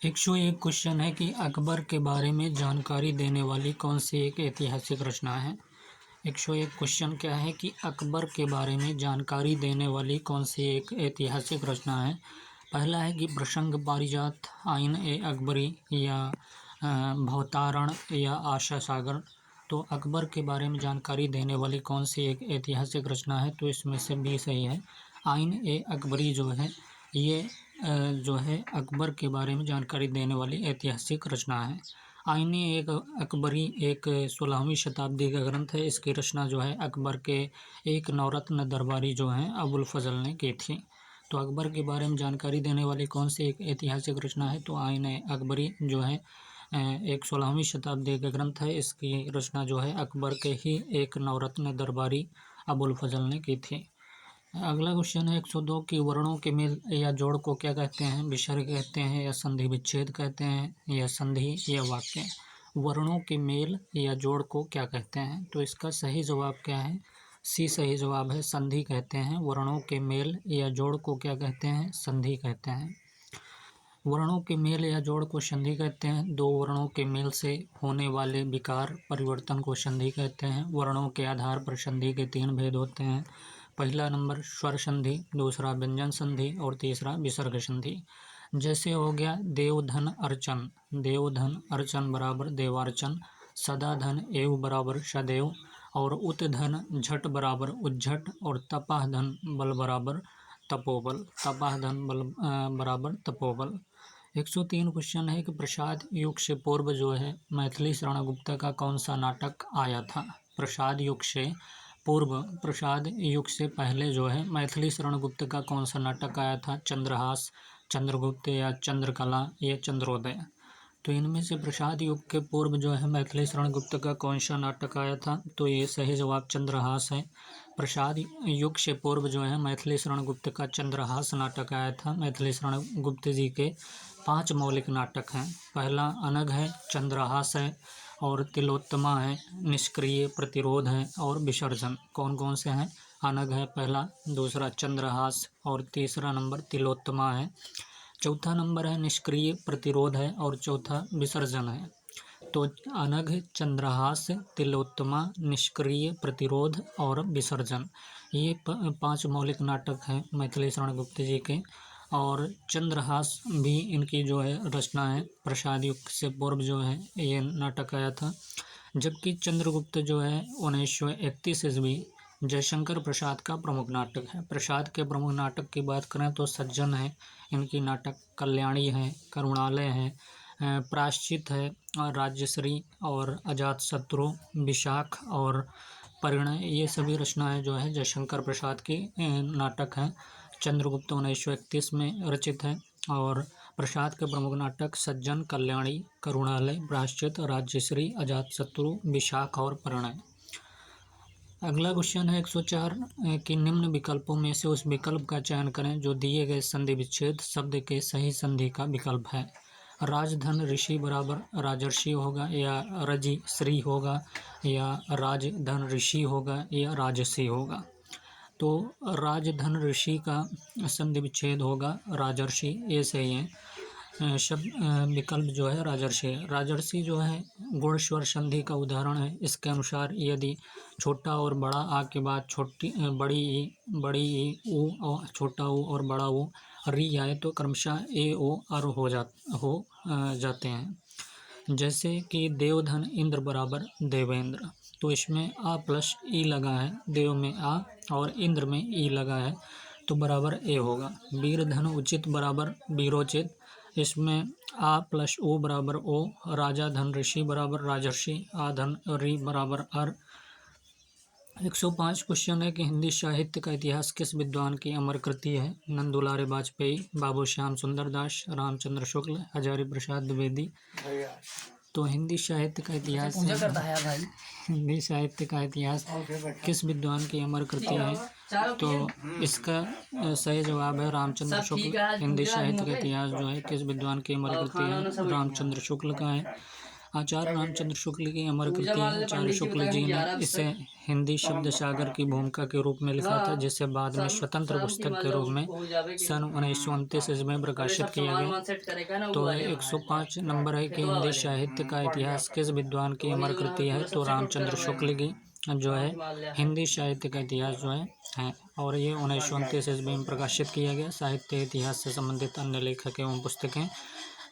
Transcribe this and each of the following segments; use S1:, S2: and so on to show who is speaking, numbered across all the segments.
S1: 101 question है कि अकबर के बारे में जानकारी देने वाली कौन सी एक ऐतिहासिक रचना है। 101 क्वेश्चन क्या है कि अकबर के बारे में जानकारी देने वाली कौन सी एक ऐतिहासिक रचना है। पहला है कि प्रसंग पारिजात, आइन ए अकबरी या भवतारण या आशा सागर। तो अकबर के बारे में जानकारी देने वाली कौन सी एक ऐतिहासिक रचना है, तो इसमें से बी सही है। आइन ए अकबरी जो है ये जो है अकबर के बारे में जानकारी देने वाली ऐतिहासिक रचना है। आईने एक अकबरी एक 16वीं शताब्दी का ग्रंथ है। इसकी रचना जो है अकबर के एक नवरत्न दरबारी जो हैं अबुल फजल ने की थी। तो अकबर के बारे में जानकारी देने वाली कौन सी एक ऐतिहासिक रचना है, तो आईने अकबरी जो है एक 16वीं शताब्दी का ग्रंथ है। इसकी रचना जो है अकबर के ही एक नवरत्न दरबारी अबुल फजल ने की थी। अगला क्वेश्चन है 102 कि वर्णों के मेल या जोड़ को क्या कहते हैं। विसर्ग कहते हैं या संधि विच्छेद कहते हैं या संधि या वाक्य। वर्णों के मेल या जोड़ को क्या कहते हैं, तो इसका सही जवाब क्या है, सी सही जवाब है, संधि कहते हैं। वर्णों के मेल या जोड़ को क्या कहते हैं, संधि कहते हैं। वर्णों के मेल या जोड़ को संधि कहते हैं। दो वर्णों के मेल से होने वाले विकार परिवर्तन को संधि कहते हैं। वर्णों के आधार पर संधि के 3 भेद होते हैं। पहला नंबर स्वर संधि, दूसरा व्यंजन संधि और तीसरा विसर्ग संधि। जैसे हो गया देवधन अर्चन, देवधन अर्चन बराबर देवार्चन, सदा धन एव बराबर सदैव, और उत्धन झट बराबर उज्झट, और तपाह धन बल बराबर तपोबल, तपाह धन बल बराबर तपोबल। 103 क्वेश्चन है कि प्रसाद युग से पूर्व जो है मैथिली शरण गुप्त का कौन सा नाटक आया था। प्रसाद युग से पूर्व, प्रसाद युग से पहले जो है मैथिली शरण गुप्त का कौन सा नाटक आया था। चंद्रहास, चंद्रगुप्त या चंद्रकला या चंद्रोदय। तो इनमें से प्रसाद युग के पूर्व जो है मैथिली शरण गुप्त का कौन सा नाटक आया था, तो ये सही जवाब चंद्रहास है। प्रसाद युग से पूर्व जो है मैथिली शरण गुप्त का चंद्रहास नाटक आया था। मैथिली शरण गुप्त जी के 5 मौलिक नाटक हैं। पहला अनग है, चंद्रहास है और तिलोत्तमा है, निष्क्रिय, प्रतिरोध है और विसर्जन। कौन कौन से हैं, अनग है पहला, दूसरा चंद्रहास और तीसरा नंबर तिलोत्तमा है। चौथा नंबर है निष्क्रिय, प्रतिरोध है और चौथा विसर्जन है। तो अनग, चंद्रहास, तिलोत्तमा, निष्क्रिय, प्रतिरोध और विसर्जन, ये 5 मौलिक नाटक हैं मैथिली शरण गुप्त जी के। और चंद्रहास भी इनकी जो है रचना है। प्रसाद युग से पूर्व जो है ये नाटक आया था। जबकि चंद्रगुप्त जो है 1931 ईस्वी जयशंकर प्रसाद का प्रमुख नाटक है। प्रसाद के प्रमुख नाटक की बात करें तो सज्जन है, इनकी नाटक कल्याणी है, करुणालय है, प्रायश्चित है और राज्यश्री और अजातशत्रु, विशाख और परिणय, ये सभी रचनाएं जो है जयशंकर प्रसाद की नाटक हैं। चंद्रगुप्त 1931 में रचित है। और प्रसाद के प्रमुख नाटक सज्जन, कल्याणी, करुणालय, प्रायश्चित, राज्यश्री, अजातशत्रु, विशाख और परिणय। अगला क्वेश्चन है 104 कि निम्न विकल्पों में से उस विकल्प का चयन करें जो दिए गए संधि विच्छेद शब्द के सही संधि का विकल्प है। राजधन ऋषि बराबर राजर्षि होगा, या रजि श्री होगा, या राजधन ऋषि होगा, या राजसी होगा। तो राजधन ऋषि का संधि विच्छेद होगा राजर्षि, ये सही है। शब्द विकल्प जो है राजर्षि है। राजर्षि जो है गुण स्वर संधि का उदाहरण है। इसके अनुसार यदि छोटा और बड़ा आ के बाद बड़ी ई ऊ और छोटा ऊ और बड़ा ऊ री आए तो क्रमशः ए ओ अर हो जाते हैं। जैसे कि देवधन इंद्र बराबर देवेंद्र, तो इसमें आ प्लस ई लगा है, देव में आ और इंद्र में ई लगा है तो बराबर ए होगा। वीरधन उचित बराबर वीरोचित, इसमें आ प्लस ओ बराबर ओ। राजा धन ऋषि बराबर राजर्षि, आ धन रि बराबर अर। 105 क्वेश्चन है कि हिंदी साहित्य का इतिहास किस विद्वान की अमर कृति है। नंदुलारे वाजपेयी, बाबू श्याम सुंदर दास, रामचंद्र शुक्ल, हजारी प्रसाद द्विवेदी। तो हिंदी साहित्य का इतिहास हिंदी साहित्य का इतिहास किस विद्वान की अमर कृति है, तो इसका सही जवाब है रामचंद्र शुक्ल। हिंदी साहित्य का इतिहास जो है किस विद्वान की अमर कृति है, रामचंद्र शुक्ल का है। आचार्य रामचंद्र शुक्ल की अमर कृति है। आचार्य शुक्ल जी ने इसे हिंदी शब्द सागर की भूमिका के रूप में लिखा था, जिसे बाद में स्वतंत्र पुस्तक के रूप में सन 1929 में प्रकाशित किया गया। तो 105 नंबर है कि हिंदी साहित्य का इतिहास किस विद्वान की अमर कृति है, तो रामचंद्र शुक्ल की जो है हिंदी साहित्य का इतिहास जो है और ये 1929 ईस्वी में प्रकाशित किया गया। साहित्य इतिहास से संबंधित अन्य लेखक एवं पुस्तकें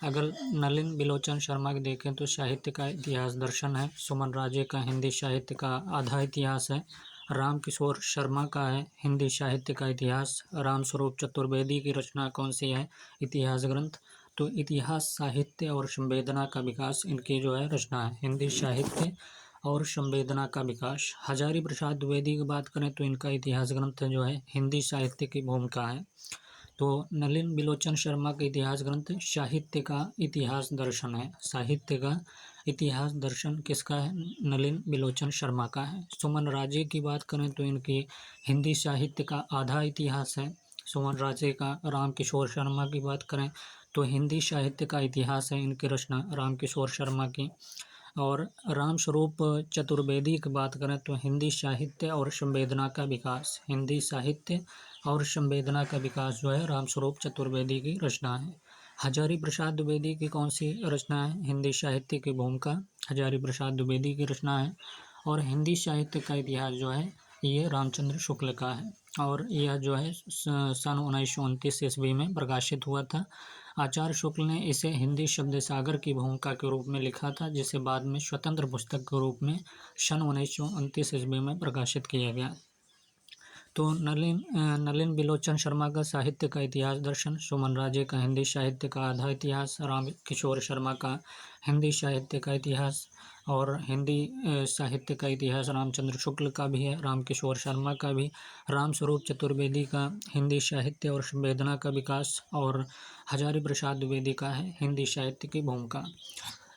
S1: अगर नलिन बिलोचन शर्मा की देखें तो साहित्य का इतिहास दर्शन है। सुमन राजे का हिंदी साहित्य का आधा इतिहास है। राम किशोर शर्मा का है हिंदी साहित्य का इतिहास। राम स्वरूप चतुर्वेदी की रचना कौन सी है, इतिहास ग्रंथ, तो इतिहास साहित्य और संवेदना का विकास इनकी जो है रचना है, हिंदी साहित्य और संवेदना का विकास। हजारी प्रसाद द्विवेदी की बात करें तो इनका इतिहास ग्रंथ जो है हिंदी साहित्य की भूमिका है। तो नलिन बिलोचन शर्मा का इतिहास ग्रंथ साहित्य का इतिहास दर्शन है। साहित्य का इतिहास दर्शन किसका है, नलिन बिलोचन शर्मा का है। सुमन राजे की बात करें तो इनकी हिंदी साहित्य का आधा इतिहास है, सुमन राजे का। राम किशोर शर्मा की बात करें तो हिंदी साहित्य का इतिहास है इनकी रचना राम किशोर शर्मा की। और राम स्वरूप चतुर्वेदी की बात करें तो हिंदी साहित्य और संवेदना का विकास, हिंदी साहित्य और संवेदना का विकास जो है राम स्वरूप चतुर्वेदी की रचना है। हजारी प्रसाद द्विवेदी की कौन सी रचना है, हिंदी साहित्य की भूमिका हजारी प्रसाद द्विवेदी की रचना है। और हिंदी साहित्य का इतिहास जो है ये रामचंद्र शुक्ल का है और यह जो है सन 1929 ईस्वी में प्रकाशित हुआ था। आचार्य शुक्ल ने इसे हिंदी शब्द सागर की भूमिका के रूप में लिखा था, जिसे बाद में स्वतंत्र पुस्तक के रूप में सन 1929 ईस्वी में प्रकाशित किया गया। तो नलिन बिलोचन शर्मा का साहित्य का इतिहास दर्शन, सुमन राजे का हिंदी साहित्य का आधा इतिहास, राम किशोर शर्मा का हिंदी साहित्य का इतिहास और हिंदी साहित्य का इतिहास रामचंद्र शुक्ल का भी है, राम किशोर शर्मा का भी। राम स्वरूप चतुर्वेदी का हिंदी साहित्य और संवेदना का विकास और हजारी प्रसाद द्विवेदी का है हिंदी साहित्य की भूमिका।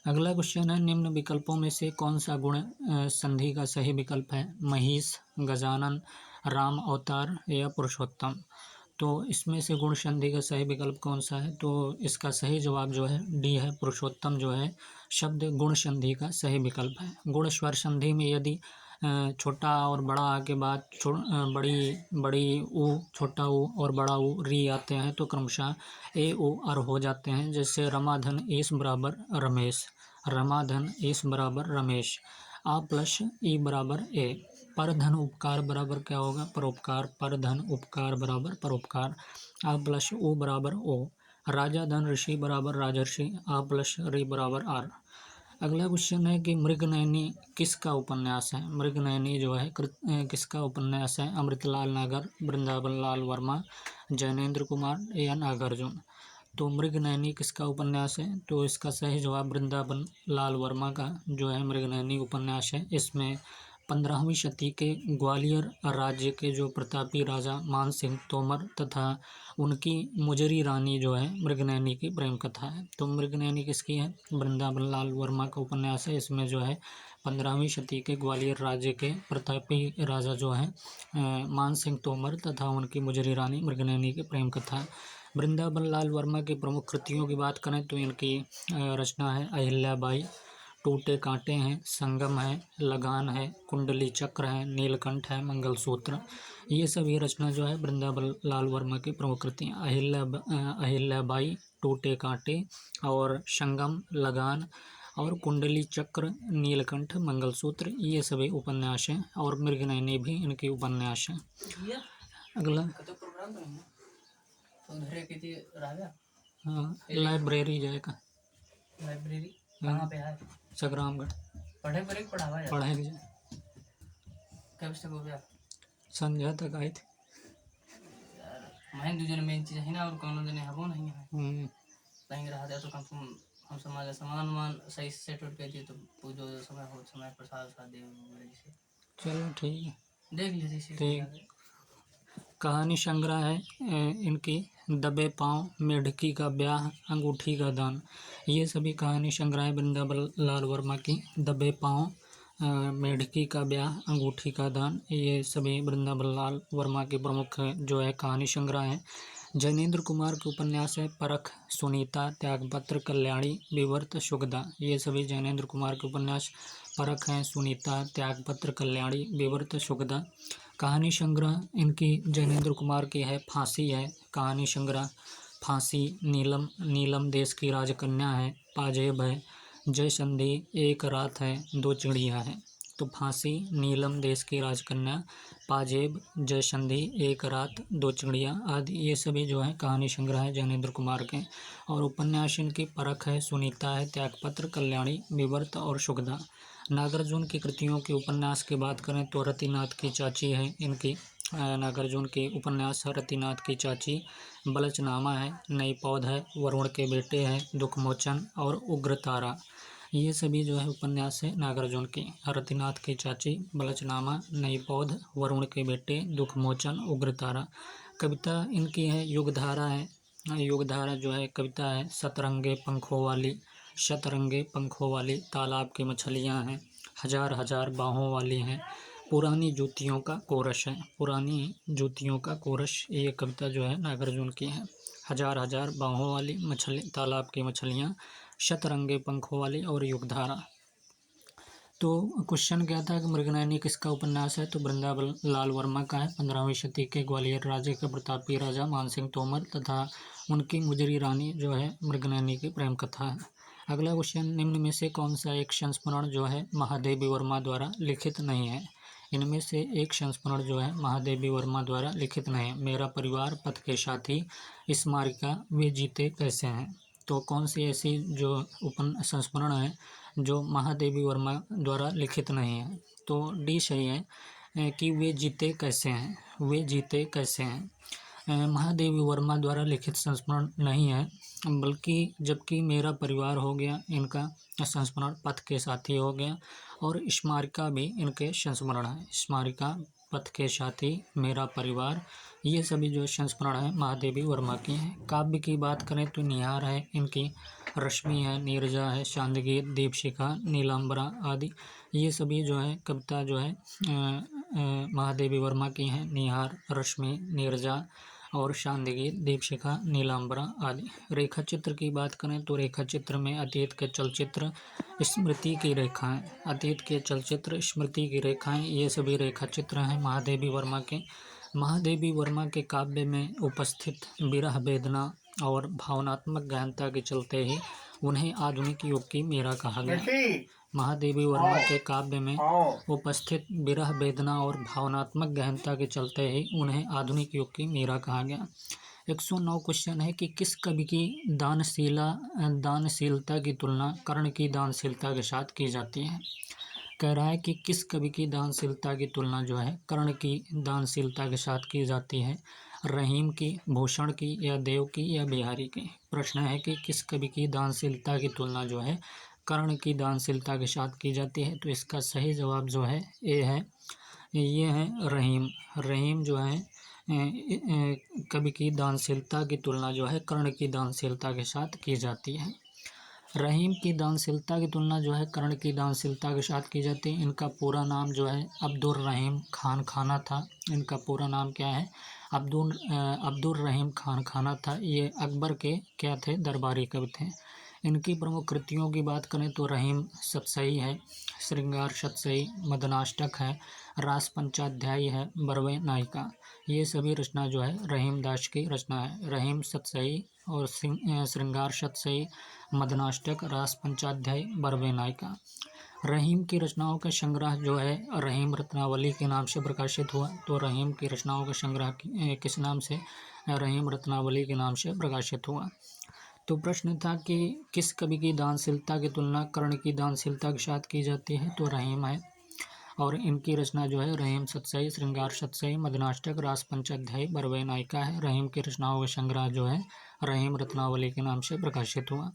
S1: अगला क्वेश्चन है, निम्न विकल्पों में से कौन सा गुण संधि का सही विकल्प है, महिष, गजानन, राम अवतार या पुरुषोत्तम। तो इसमें से गुण संधि का सही विकल्प कौन सा है, तो इसका सही जवाब जो है डी है, पुरुषोत्तम जो है शब्द गुण संधि का सही विकल्प है। गुण स्वर संधि में यदि छोटा और बड़ा के बाद बड़ी ऊ, छोटा ऊ और बड़ा ऊ री आते हैं तो क्रमशः ए ओ अर हो जाते हैं। जैसे रमाधन ईस बराबर रमेश, रमाधन ईस बराबर रमेश, आ प्लस ई बराबर ए। पर धन उपकार बराबर क्या होगा, परोपकार, पर धन उपकार बराबर परोपकार, आ प्लस ओ बराबर ओ। राजा धन ऋषि बराबर राजर्षि, आ प्लस रि बराबर आर। अगला क्वेश्चन है कि मृगनयनी किसका उपन्यास है, मृगनयनी जो है किसका उपन्यास है, अमृतलाल नागर, वृंदावन लाल वर्मा, जैनेन्द्र कुमार या नागार्जुन। तो मृगनयनी किसका उपन्यास है, तो इसका सही जवाब वृंदावन लाल वर्मा का जो है मृगनयनी उपन्यास है। इसमें 15वीं शती के ग्वालियर राज्य के जो प्रतापी राजा मान सिंह तोमर तथा उनकी मुजरी रानी जो है मृगनयनी की प्रेम कथा है। तो मृगनयनी किसकी है, वृंदावन लाल वर्मा का उपन्यास है। इसमें जो है 15वीं शती के ग्वालियर राज्य के प्रतापी राजा जो है मान सिंह तोमर तथा उनकी मुजरी रानी मृगनयनी की प्रेम कथा है। वृंदावन लाल वर्मा की प्रमुख कृतियों की बात करें तो इनकी रचना है अहिल्याबाई, टूटे कांटे हैं, संगम है, लगान है, कुंडली चक्र है, नीलकंठ है, मंगलसूत्र। ये सभी रचना जो है वृंदावन लाल वर्मा की प्रमुख कृतियाँ अहिल्याबाई, टूटे कांटे और संगम, लगान और कुंडली चक्र, नीलकंठ, मंगलसूत्र ये सभी उपन्यास हैं और मृगनयनी भी इनकी उपन्यास है। अगला हाँ लाइब्रेरी जाएगा,
S2: लाइब्रेरी कहाँ पे है,
S1: संग्रामगढ़ पढ़ाएंगे
S2: कब तक हो गया,
S1: संध्या तक आई थी।
S2: मैं दूसरे मेन चीज है ना और कौन दिन हबो नहीं है कहीं रहा था तो कम से कम हम समाज सामान सही से सेट कर दिए तो पूजो समय हो समय प्रसाद सा दे से।
S1: चलो ठीक है,
S2: देख लीजिए
S1: ठीक। कहानी संग्रह है इनकी दबे पाँव, मेढकी का ब्याह, अंगूठी का दान। ये सभी कहानी संग्रह वृंदावन लाल वर्मा की। दबे पाँव, मेढकी का ब्याह, अंगूठी का दान ये सभी वृंदावन लाल वर्मा के प्रमुख जो है कहानी संग्रह है। जैनेन्द्र कुमार के उपन्यास है परख, सुनीता, त्यागपत्र, कल्याणी, विवर्त, शुगदा। ये सभी जैनेन्द्र कुमार के उपन्यास परख हैं, सुनीता, त्यागपत्र, कल्याणी, विवर्त, शुगदा। कहानी संग्रह इनकी जैनेन्द्र कुमार की है फांसी है, कहानी संग्रह फांसी। नीलम, नीलम देश की राजकन्या है। पाजेब है। जय संधि, एक रात है, दो चिड़िया है। तो फांसी, नीलम देश की राजकन्या, पाजेब, जय संधि, एक रात, दो चिड़िया आदि ये सभी जो है कहानी संग्रह है जैनेन्द्र कुमार के। और उपन्यास इनकी परख है, सुनीता है, त्यागपत्र, कल्याणी, विवर्त और शुगदा। नागार्जुन की कृतियों के उपन्यास की बात करें तो रतिनाथ की चाची है इनकी। नागार्जुन के उपन्यास रतिनाथ की चाची, बलचनामा है, नई पौध है, वरुण के बेटे हैं, दुखमोचन और उग्रतारा। ये सभी जो है उपन्यास है नागार्जुन के। रतिनाथ की चाची, बलचनामा, नई पौध, वरुण के बेटे, दुखमोचन, उग्रतारा। कविता इनकी है युगधारा है। युगधारा जो है कविता है सतरंगे पंखों वाली, शतरंगे पंखों वाली, तालाब की मछलियाँ हैं, हजार हजार बाहों वाली हैं, पुरानी जूतियों का कोरस है। पुरानी जूतियों का कोरस ये कविता जो है नागार्जुन की है। हजार हजार बाहों वाली, मछली, तालाब की मछलियाँ, शतरंगे पंखों वाली और युगधारा। तो क्वेश्चन क्या था कि मृगनयनी किसका उपन्यास है, तो वृंदावन लाल वर्मा का है। 15वीं शती के ग्वालियर राज्य के प्रतापी राजा मानसिंह तोमर तथा उनकी गुजरी रानी जो है मृगनयनी की प्रेम कथा है। अगला क्वेश्चन, निम्न में से कौन सा एक संस्मरण जो है महादेवी वर्मा द्वारा लिखित नहीं है। इनमें से एक संस्मरण जो है महादेवी वर्मा द्वारा लिखित नहीं है। मेरा परिवार, पथ के साथी, स्मारिका, वे जीते कैसे हैं। तो कौन सी ऐसी जो संस्मरण है जो महादेवी वर्मा द्वारा लिखित नहीं है, तो डी सही है कि वे जीते कैसे हैं। वे जीते कैसे हैं महादेवी वर्मा द्वारा लिखित संस्मरण नहीं है, बल्कि जबकि मेरा परिवार हो गया इनका संस्मरण, पथ के साथी हो गया और स्मारिका भी इनके संस्मरण है। स्मारिका, पथ के साथी, मेरा परिवार, ये सभी जो संस्मरण है महादेवी वर्मा की हैं। काव्य की बात करें तो निहार है इनकी, रश्मि है, नीरजा है, शांतिगीत, दीपशिखा, नीलांबरा आदि ये सभी जो है कविता जो है महादेवी वर्मा की हैं। निहार, रश्मि, नीरजा और शांतिगीत, दीपशिखा, नीलांबरा आदि। रेखा चित्र की बात करें तो रेखा चित्र में अतीत के चलचित्र, स्मृति की रेखाएं, अतीत के चलचित्र, स्मृति की रेखाएं, ये सभी रेखा चित्र हैं महादेवी वर्मा के। महादेवी वर्मा के काव्य में उपस्थित विरह वेदना और भावनात्मक गहनता के चलते ही उन्हें आधुनिक युग की मीरा कहा गया। महादेवी वर्मा के काव्य में उपस्थित विरह वेदना और भावनात्मक गहनता के चलते ही उन्हें आधुनिक युग की मीरा कहा गया। 109 क्वेश्चन है कि किस कवि की दानशीलता की तुलना कर्ण की दानशीलता के साथ की जाती है। कह रहा है कि किस कवि की दानशीलता की तुलना जो है कर्ण की दानशीलता के साथ की जाती है। रहीम की, भूषण की या देव की या बिहारी की। प्रश्न है कि किस कवि की दानशीलता की तुलना जो है कर्ण की दानशीलता के साथ की जाती है। तो इसका सही जवाब जो है ये है रहीम। रहीम जो है कवि की दानशीलता की तुलना जो है कर्ण की दानशीलता के साथ की जाती है। रहीम की दानशीलता की तुलना जो है कर्ण की दानशीलता के साथ की जाती है। इनका पूरा नाम जो है अब्दुर रहीम खान खाना था। इनका पूरा नाम क्या है, अब्दुर रहीम खान खाना था। ये अकबर के क्या थे, दरबारी कवि थे। इनकी प्रमुख कृतियों की बात करें तो रहीम सतसई है, श्रृंगार सतसई, मदनाष्टक है, रास पंचाध्यायी है, बरवे नायिका। ये सभी रचना जो है रहीम दास की रचना है। रहीम सतसई और श्रृंगार सतसई, मदनाष्टक, रास पंचाध्यायी, बरवे नायिका। रहीम की रचनाओं का संग्रह जो है रहीम रत्नावली के नाम से प्रकाशित हुआ। तो रहीम की रचनाओं का संग्रह किस नाम से, रहीम रत्नावली के नाम से प्रकाशित हुआ। तो प्रश्न था कि किस कवि की दानशीलता की तुलना कर्ण की दानशीलता के साथ की जाती है, तो रहीम है। और इनकी रचना जो है रहीम सतसई, श्रृंगार सतसई, मदनाष्टक, रास पंचाध्यायी, बरवे नायिका है। रहीम की रचनाओं का संग्रह जो है रहीम रत्नावली के नाम से प्रकाशित हुआ।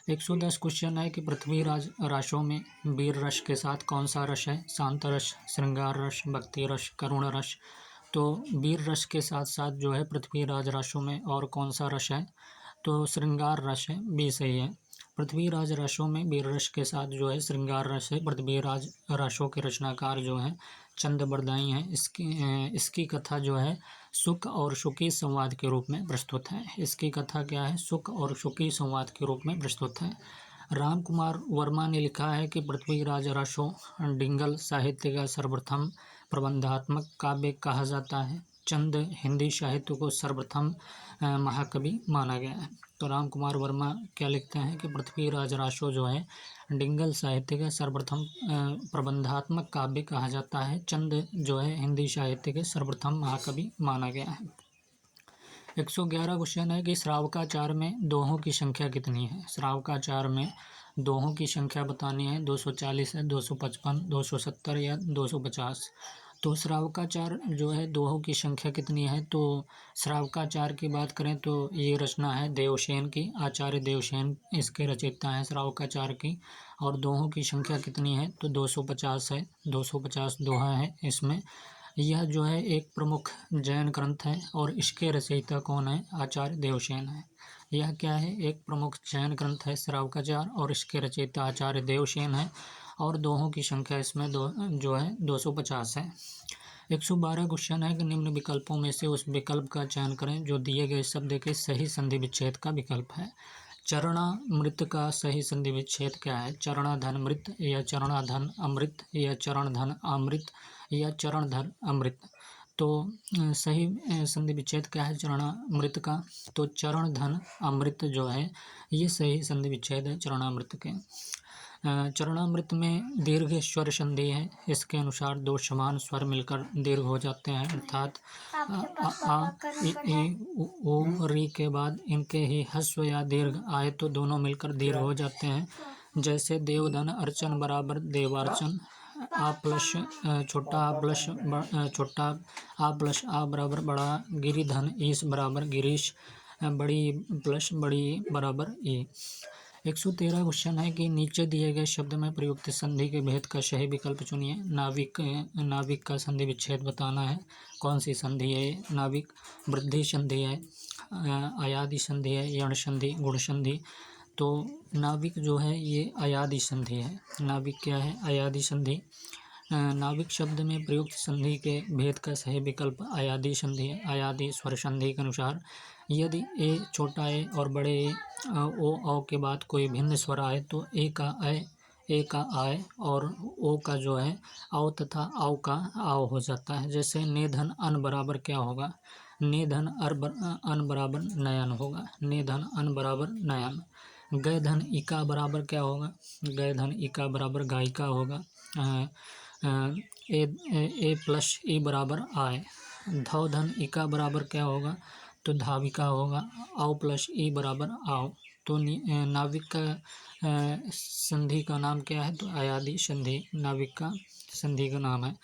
S1: 110 क्वेश्चन है कि पृथ्वीराज रासों में वीर रस के साथ कौन सा रस है। शांत रस, श्रृंगार रस, भक्ति रस, करुण रस। तो वीर रस के साथ साथ जो है पृथ्वीराज रासों में और कौन सा रस है, तो श्रृंगार रस है, बी सही है। पृथ्वीराज रसों में वीर रस के साथ जो है श्रृंगार रस है। पृथ्वीराज रसों के रचनाकार जो हैं चंद बरदाई हैं। इसकी कथा जो है सुख और सुखी संवाद के रूप में प्रस्तुत है। इसकी कथा क्या है? सुख और सुखी संवाद के रूप में प्रस्तुत है। राम कुमार वर्मा ने लिखा है कि पृथ्वीराज रासो डिंगल साहित्य का सर्वप्रथम प्रबंधात्मक काव्य कहा जाता है। चंद हिंदी साहित्य को सर्वप्रथम महाकवि माना गया है। तो राम कुमार वर्मा क्या लिखते हैं कि पृथ्वीराज रासो जो है डिंगल साहित्य का सर्वप्रथम प्रबंधात्मक काव्य कहा जाता है। चंद जो है हिंदी साहित्य के सर्वप्रथम महाकवि माना गया है। 111 क्वेश्चन है कि श्रावकाचार में दोहों की संख्या कितनी है? श्रावकाचार में दोहों की संख्या बतानी है। 240 है, 255, 270 या 250। तो श्रावकाचार जो है दोहों की संख्या कितनी है? तो श्रावकाचार की बात करें तो ये रचना है देवसेन की, आचार्य देवसेन इसके रचयिता हैं श्रावकाचार की। और दोहों की संख्या कितनी है? तो 250 है, 250 दोहा है इसमें। यह जो है एक प्रमुख जैन ग्रंथ है और इसके रचयिता कौन है? आचार्य देवसेन है। यह क्या है? एक प्रमुख जैन ग्रंथ है श्रावकाचार और इसके रचयिता आचार्य देवसेन है। और दोहों की संख्या इसमें जो है 250 है। 112 क्वेश्चन है कि निम्न विकल्पों में से उस विकल्प का चयन करें जो दिए गए शब्द के सही संधि विच्छेद का विकल्प है। चरणामृत का सही संधि विच्छेद क्या है? चरणाधन मृत या चरणाधन अमृत या चरणधन अमृत या चरणधर अमृत। तो सही संधि विच्छेद क्या है चरणामृत का? तो चरणधन अमृत जो है ये सही संधि विच्छेद है चरणामृत के। चरणामृत में दीर्घ स्वर संधि है। इसके अनुसार दो समान स्वर मिलकर दीर्घ हो जाते हैं, अर्थात आ इ उ री के बाद इनके ही हस्व या दीर्घ आए तो दोनों मिलकर दीर्घ हो जाते हैं। जैसे देवधन अर्चन बराबर देवार्चन, आ प्लस छोटा आ प्लस छोटा आ प्लस आ बराबर बड़ा, गिरिधन ईश बराबर गिरीश, बड़ी प्लस बड़ी बराबर ई। 113 क्वेश्चन है कि नीचे दिए गए शब्द में प्रयुक्त संधि के भेद का सही विकल्प चुनिए। नाविक का संधि विच्छेद बताना है। कौन सी संधि है? नाविक वृद्धि संधि है, अयादि संधि है, यण संधि, गुण संधि। तो नाविक जो है ये अयादि संधि है। नाविक क्या है? अयादि संधि। नाविक शब्द में प्रयुक्त संधि के भेद का सही विकल्प अयादि संधि है। अयादि स्वर संधि के अनुसार यदि ए छोटा ए और बड़े ए ओ के बाद कोई भिन्न स्वर आए तो ए का आय और ओ का जो है आओ तथा आओ का आओ हो जाता है। जैसे नेधन अन बराबर क्या होगा? नेधन अन बराबर नयन होगा। नेधन अन बराबर नयन। गय धन इका बराबर क्या होगा? गय धन इका बराबर गायिका होगा। ए प्लस ई बराबर आय। धौ धन इका बराबर क्या होगा? तो धाविका होगा। आओ प्लस ई बराबर आओ। तो नाविक का संधि का नाम क्या है? तो अयादि संधि नाविक का संधि का नाम है।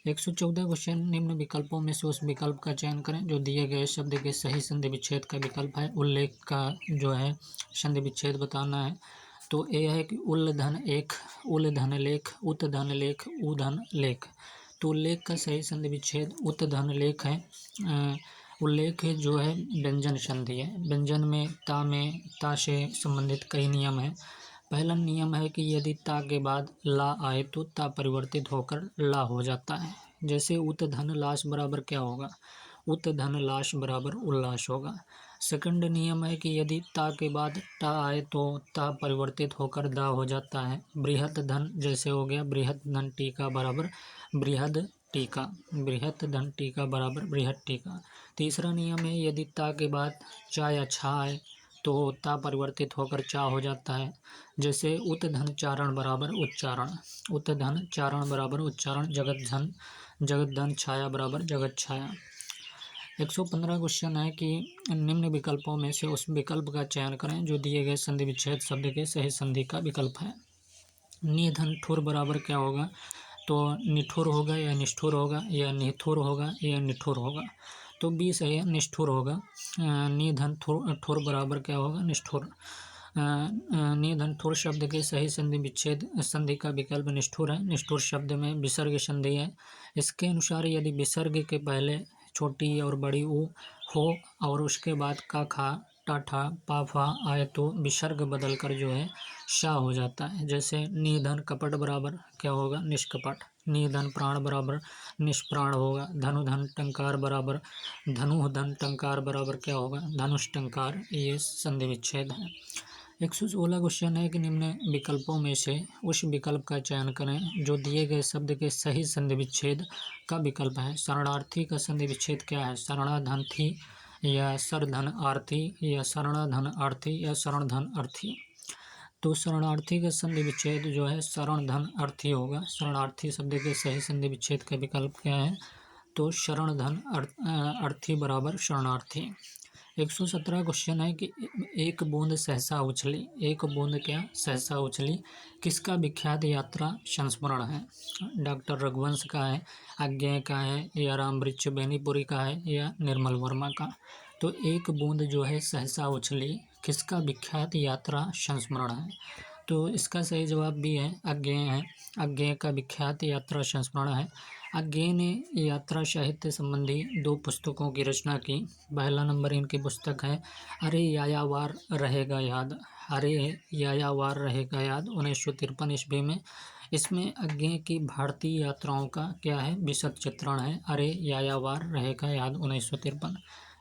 S1: 114 क्वेश्चन निम्न विकल्पों में से उस विकल्प का चयन करें जो दिए गए शब्द के सही संधि विच्छेद का विकल्प है। उल्लेख का जो है संधि विच्छेद बताना है। तो ए है कि उल धन एक, उल धन लेख, उत धन लेख, उ धन लेख। तो उल्लेख का सही संधि विच्छेद उत धन लेख है। उल्लेख जो है व्यंजन संधि है। व्यंजन में ता से संबंधित कई नियम हैं। पहला नियम है कि यदि ता के बाद ला आए तो ता परिवर्तित होकर ला हो जाता है। जैसे उत धन लाश बराबर क्या होगा? उत धन लाश बराबर उल्लास होगा। सेकंड नियम है कि यदि ता के बाद टा आए तो ता परिवर्तित होकर दा हो जाता है। बृहत धन जैसे हो गया बृहत धन टीका बराबर बृहद टीका, बृहत धन टीका बराबर बृहद टीका। तीसरा नियम है यदि ता के बाद चा या छा आए तो ता परिवर्तित होकर चा हो जाता है। जैसे उत धन चारण बराबर उच्चारण, उत धन चारण बराबर उच्चारण। जगत धन छाया बराबर जगत छाया। 115 क्वेश्चन है कि निम्न विकल्पों में से उस विकल्प का चयन करें जो दिए गए संधि विच्छेद शब्द के सही संधि का विकल्प है। निधन ठुर बराबर क्या होगा? तो निठुर होगा या निष्ठुर होगा या निथुर होगा या निठुर होगा। तो बी सही है, निष्ठुर होगा। निधन ठुर बराबर क्या होगा? निष्ठुर। निधन ठुर शब्द के सही संधि विच्छेद संधि का विकल्प निष्ठुर है। निष्ठुर शब्द में विसर्ग संधि है। इसके अनुसार यदि विसर्ग के पहले छोटी और बड़ी ऊ हो और उसके बाद का खा टाठा पाफा आए तो विसर्ग बदलकर जो है शा हो जाता है। जैसे निधन कपट बराबर क्या होगा? निष्कपट। नी धन प्राण बराबर निष्प्राण होगा। धनु धन टंकार बराबर धनु धन टंकार बराबर क्या होगा, धनुष टंकार। ये संधि विच्छेद है। 116 क्वेश्चन है कि निम्न विकल्पों में से उस विकल्प का चयन करें जो दिए गए शब्द के सही संधि विच्छेद का विकल्प है। शरणार्थी का संधि विच्छेद क्या है, शरणाधनथी या सरधन आर्थी या शरणाधन आर्थी या शरणधन अर्थी। तो शरणार्थी का संधि विच्छेद जो है शरणधन अर्थी होगा। शरणार्थी शब्द के सही संधि विच्छेद का विकल्प क्या है, तो शरणधन अर्थी बराबर शरणार्थी। 117 क्वेश्चन है कि एक बूंद सहसा उछली, एक बूंद क्या सहसा उछली, किसका विख्यात यात्रा संस्मरण है। डॉक्टर रघुवंश का है, अज्ञेय का है या रामवृक्ष बेनीपुरी का है या निर्मल वर्मा का। तो एक बूंद जो है सहसा उछली किसका विख्यात यात्रा संस्मरण है। तो इसका सही जवाब भी है अज्ञेय है। अज्ञेय का विख्यात यात्रा संस्मरण है। अज्ञेय ने यात्रा साहित्य संबंधी 2 पुस्तकों की रचना की। पहला नंबर इनकी पुस्तक है अरे यायावार रहेगा याद, अरे यायावार रहेगा याद 1953 ईस्वी में। इसमें अज्ञेय की भारतीय यात्राओं का क्या है, विशद चित्रण है। अरे यायावार रहेगा याद 1953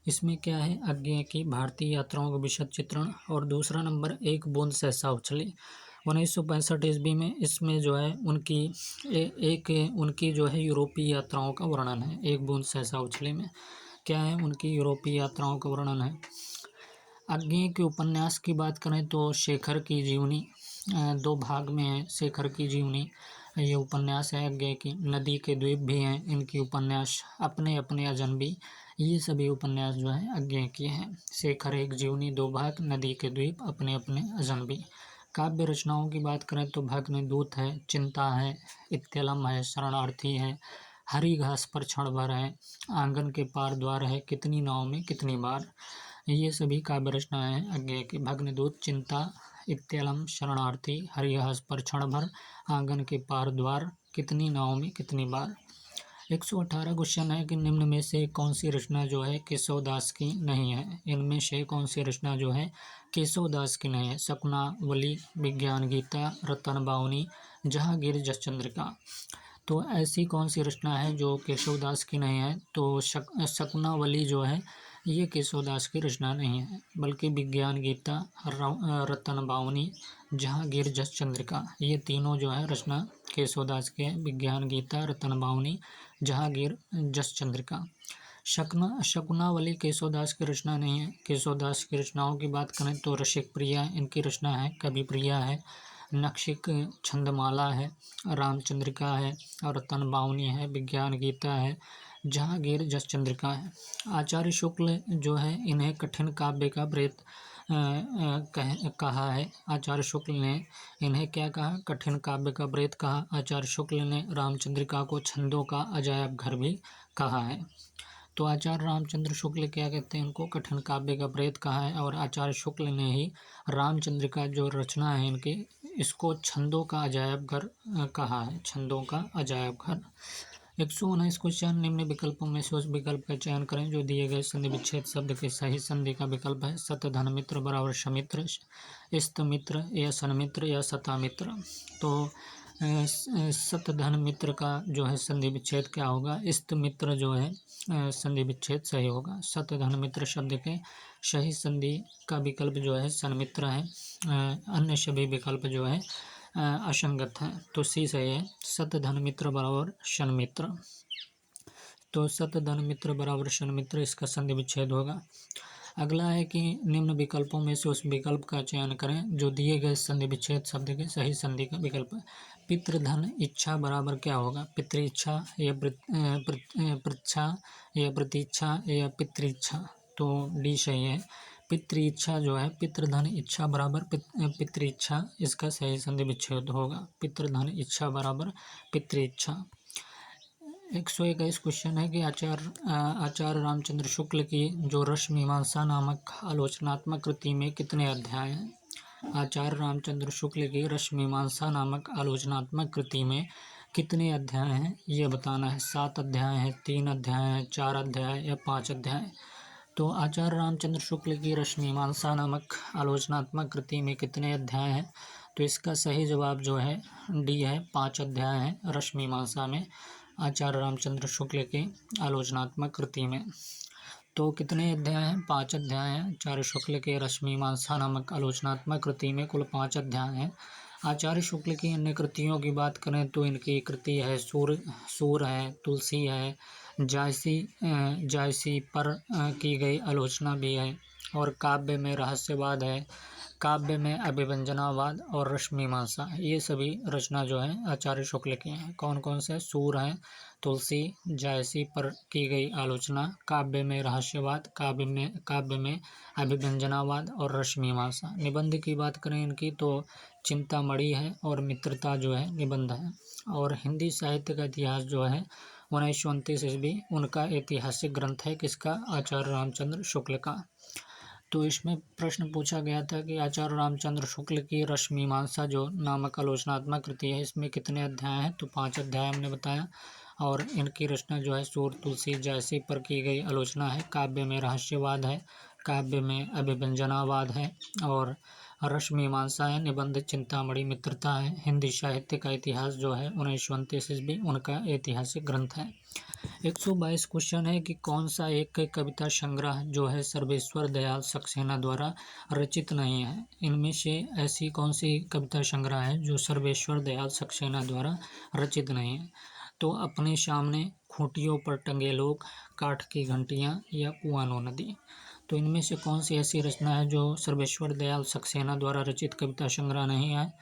S1: इसमें क्या है, अज्ञेय की भारतीय यात्राओं का विशद चित्रण। और दूसरा नंबर एक बूंद सहसा उछली 1965 ईस्वी में। इसमें जो है उनकी जो है यूरोपीय यात्राओं का वर्णन है। एक बूंद सहसा उछली में क्या है, उनकी यूरोपीय यात्राओं का वर्णन है। अज्ञेय के उपन्यास की बात करें तो शेखर की जीवनी 2 भाग में है। शेखर की जीवनी ये उपन्यास है अज्ञेय की। नदी के द्वीप भी हैं इनकी उपन्यास, अपने अपने अजनबी, ये सभी उपन्यास जो है अज्ञेय के हैं। शेखर एक जीवनी 2 भाग, नदी के द्वीप, अपने अपने अजनबी। काव्य रचनाओं की बात करें तो भग्नदूत है, चिंता है, इत्तेलम है, शरणार्थी है, हरी घास पर क्षण भर है, आंगन के पार द्वार है, कितनी नाव में कितनी बार। ये सभी काव्य रचनाएं हैं अज्ञेय की। भग्नदूत, चिंता, इत्तेलम, शरणार्थी, हरी घास पर क्षण भर, आंगन के पार द्वार, कितनी नाव में कितनी बार। 118 क्वेश्चन है कि निम्न में से कौन सी रचना जो है केशवदास की नहीं है। इनमें से कौन सी रचना जो है केशवदास की नहीं है। सपनावली, विज्ञान गीता, रतन बावनी, जहांगीर जसचंद्रिका। तो ऐसी कौन सी रचना है जो केशवदास की नहीं है, तो सपनावली जो है ये केशवदास की रचना नहीं है, बल्कि विज्ञान गीता, रतन बावनी, जहांगीर जसचंद्रिका, ये तीनों जो है रचना केशवदास के हैं। विज्ञान गीता, रतन बावनी, जहांगीर जसचंद्रिका। शकुनावली केशवदास की रचना नहीं है। केशवदास की रचनाओं की बात करें तो रसिक प्रिया इनकी रचना है, कवि प्रिया है, नक्षिक छंदमाला है, रामचंद्रिका है, और रतन बावनी है, विज्ञान गीता है, जहांगीर जसचंद्रिका है। आचार्य शुक्ल जो है इन्हें कठिन काव्य का प्रेत कहा है। आचार्य शुक्ल ने इन्हें क्या कहा, कठिन काव्य का प्रेत कहा। आचार्य शुक्ल ने रामचंद्रिका को छंदों का अजायब घर भी कहा है। तो आचार्य रामचंद्र शुक्ल क्या कहते हैं, इनको कठिन काव्य का प्रेत कहा है। और आचार्य शुक्ल ने ही रामचंद्रिका जो रचना है इनकी, इसको छंदों का अजायब घर कहा है, छंदों का अजायब घर। 119 क्वेश्चन, निम्न विकल्पों में से उस विकल्प का चयन करें जो दिए गए संधि विच्छेद शब्द के सही संधि का विकल्प है। सतधन मित्र बराबर समित्र, इस्तमित्र या सन्मित्र या सतामित्र। तो सतधन मित्र का जो है संधि विच्छेद क्या होगा, इस्तमित्र जो है संधि विच्छेद सही होगा। सतधन मित्र शब्द के सही संधि का विकल्प जो है सन्मित्र है। अन्य सभी विकल्प जो है असंगत है। तो सी सही है, सतधन मित्र बराबर सन्मित्र। तो सतधन मित्र बराबर सन्मित्र इसका संधि विच्छेद होगा। अगला है कि निम्न विकल्पों में से उस विकल्प का चयन करें जो दिए गए संधि विच्छेद शब्द के सही संधि का विकल्प है। पितृधन इच्छा बराबर क्या होगा, पितृइच्छा या पृच्छा या प्रतीक्षा या पितृइच्छा। तो डी सही है, पितृइच्छा जो है, पितृधन इच्छा बराबर पितृइच्छा, इसका सही संधि विच्छेद होगा। पितृधन इच्छा बराबर पितृइच्छा। 121 क्वेश्चन है कि आचार्य रामचंद्र शुक्ल की जो रसमीमांसा नामक आलोचनात्मक कृति में कितने अध्याय हैं। आचार्य रामचंद्र शुक्ल की रसमीमांसा नामक आलोचनात्मक कृति में कितने अध्याय हैं ये बताना है। 7 अध्याय हैं, 3 अध्याय हैं, 4 अध्याय या 5 अध्याय। तो आचार्य रामचंद्र शुक्ल की रसमीमांसा नामक आलोचनात्मक कृति में कितने अध्याय हैं, तो इसका सही जवाब जो है डी है, 5 अध्याय हैं रश्मिमांसा में आचार्य रामचंद्र शुक्ल की आलोचनात्मक कृति में। तो कितने अध्याय हैं? 5 अध्याय हैं। आचार्य शुक्ल के रश्मिमांसा नामक आलोचनात्मक कृति में कुल 5 अध्याय हैं। आचार्य शुक्ल की अन्य कृतियों की बात करें तो इनकी कृति है सूर है, तुलसी है, जायसी पर की गई आलोचना भी है, और काव्य में रहस्यवाद है, काव्य में अभिव्यंजनावाद और रश्मिमांसा, ये सभी रचना जो है आचार्य शुक्ल की हैं। कौन कौन से? सूर हैं, तुलसी, जायसी पर की गई आलोचना, काव्य में रहस्यवाद, काव्य में अभिव्यंजनावाद और रश्मिमांसा। निबंध की बात करें इनकी तो चिंतामणि है और मित्रता जो है निबंध है। और हिंदी साहित्य का इतिहास जो है 1929 ईस्वी उनका ऐतिहासिक ग्रंथ है। किसका? आचार्य रामचंद्र शुक्ल का। तो इसमें प्रश्न पूछा गया था कि आचार्य रामचंद्र शुक्ल की रश्मिमांसा जो नामक आलोचनात्मक कृति है इसमें कितने अध्याय हैं? तो 5 अध्याय हमने बताया। और इनकी रचना जो है सूर, तुलसी, जायसी पर की गई आलोचना है, काव्य में रहस्यवाद है, काव्य में अभिव्यंजनावाद है और रश्मिमांसा है, निबंध चिंतामणि मित्रता है। हिंदी साहित्य का इतिहास जो है 1929 ईस्वी उनका ऐतिहासिक ग्रंथ है। 122 क्वेश्चन है कि कौन सा एक कविता संग्रह जो है सर्वेश्वर दयाल सक्सेना द्वारा रचित नहीं है? इनमें से ऐसी कौन सी कविता संग्रह है जो सर्वेश्वर दयाल सक्सेना द्वारा रचित नहीं है? तो अपने सामने, खूंटियों पर टंगे लोग, काठ की घंटियाँ या कुआनो नदी। तो इनमें से कौन सी ऐसी रचना है जो सर्वेश्वर दयाल सक्सेना द्वारा रचित कविता संग्रह नहीं है?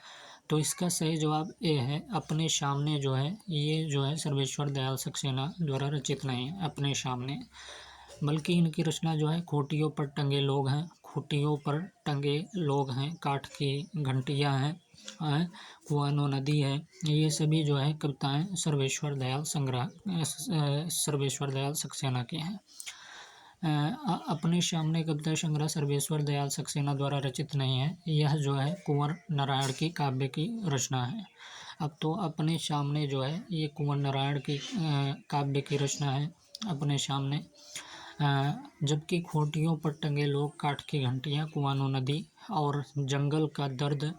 S1: तो इसका सही जवाब ए है, अपने सामने जो है ये जो है सर्वेश्वर दयाल सक्सेना द्वारा रचित नहीं है अपने सामने। बल्कि इनकी रचना जो है खूंटियों पर टंगे लोग हैं, खूंटियों पर टंगे लोग हैं, काठ की घंटियाँ हैं, कुआनो नदी है, ये सभी जो है कविताएं सर्वेश्वर दयाल सक्सेना की हैं। अपने सामने कविता संग्रह सर्वेश्वर दयाल सक्सेना द्वारा रचित नहीं है। यह जो है कुंवर नारायण की काव्य की रचना है। अब तो अपने सामने जो है ये कुंवर नारायण की काव्य की रचना है अपने सामने। जबकि खूंटियों पर टंगे लोग, काठ की घंटियाँ, कुआनो नदी और जंगल का दर्द,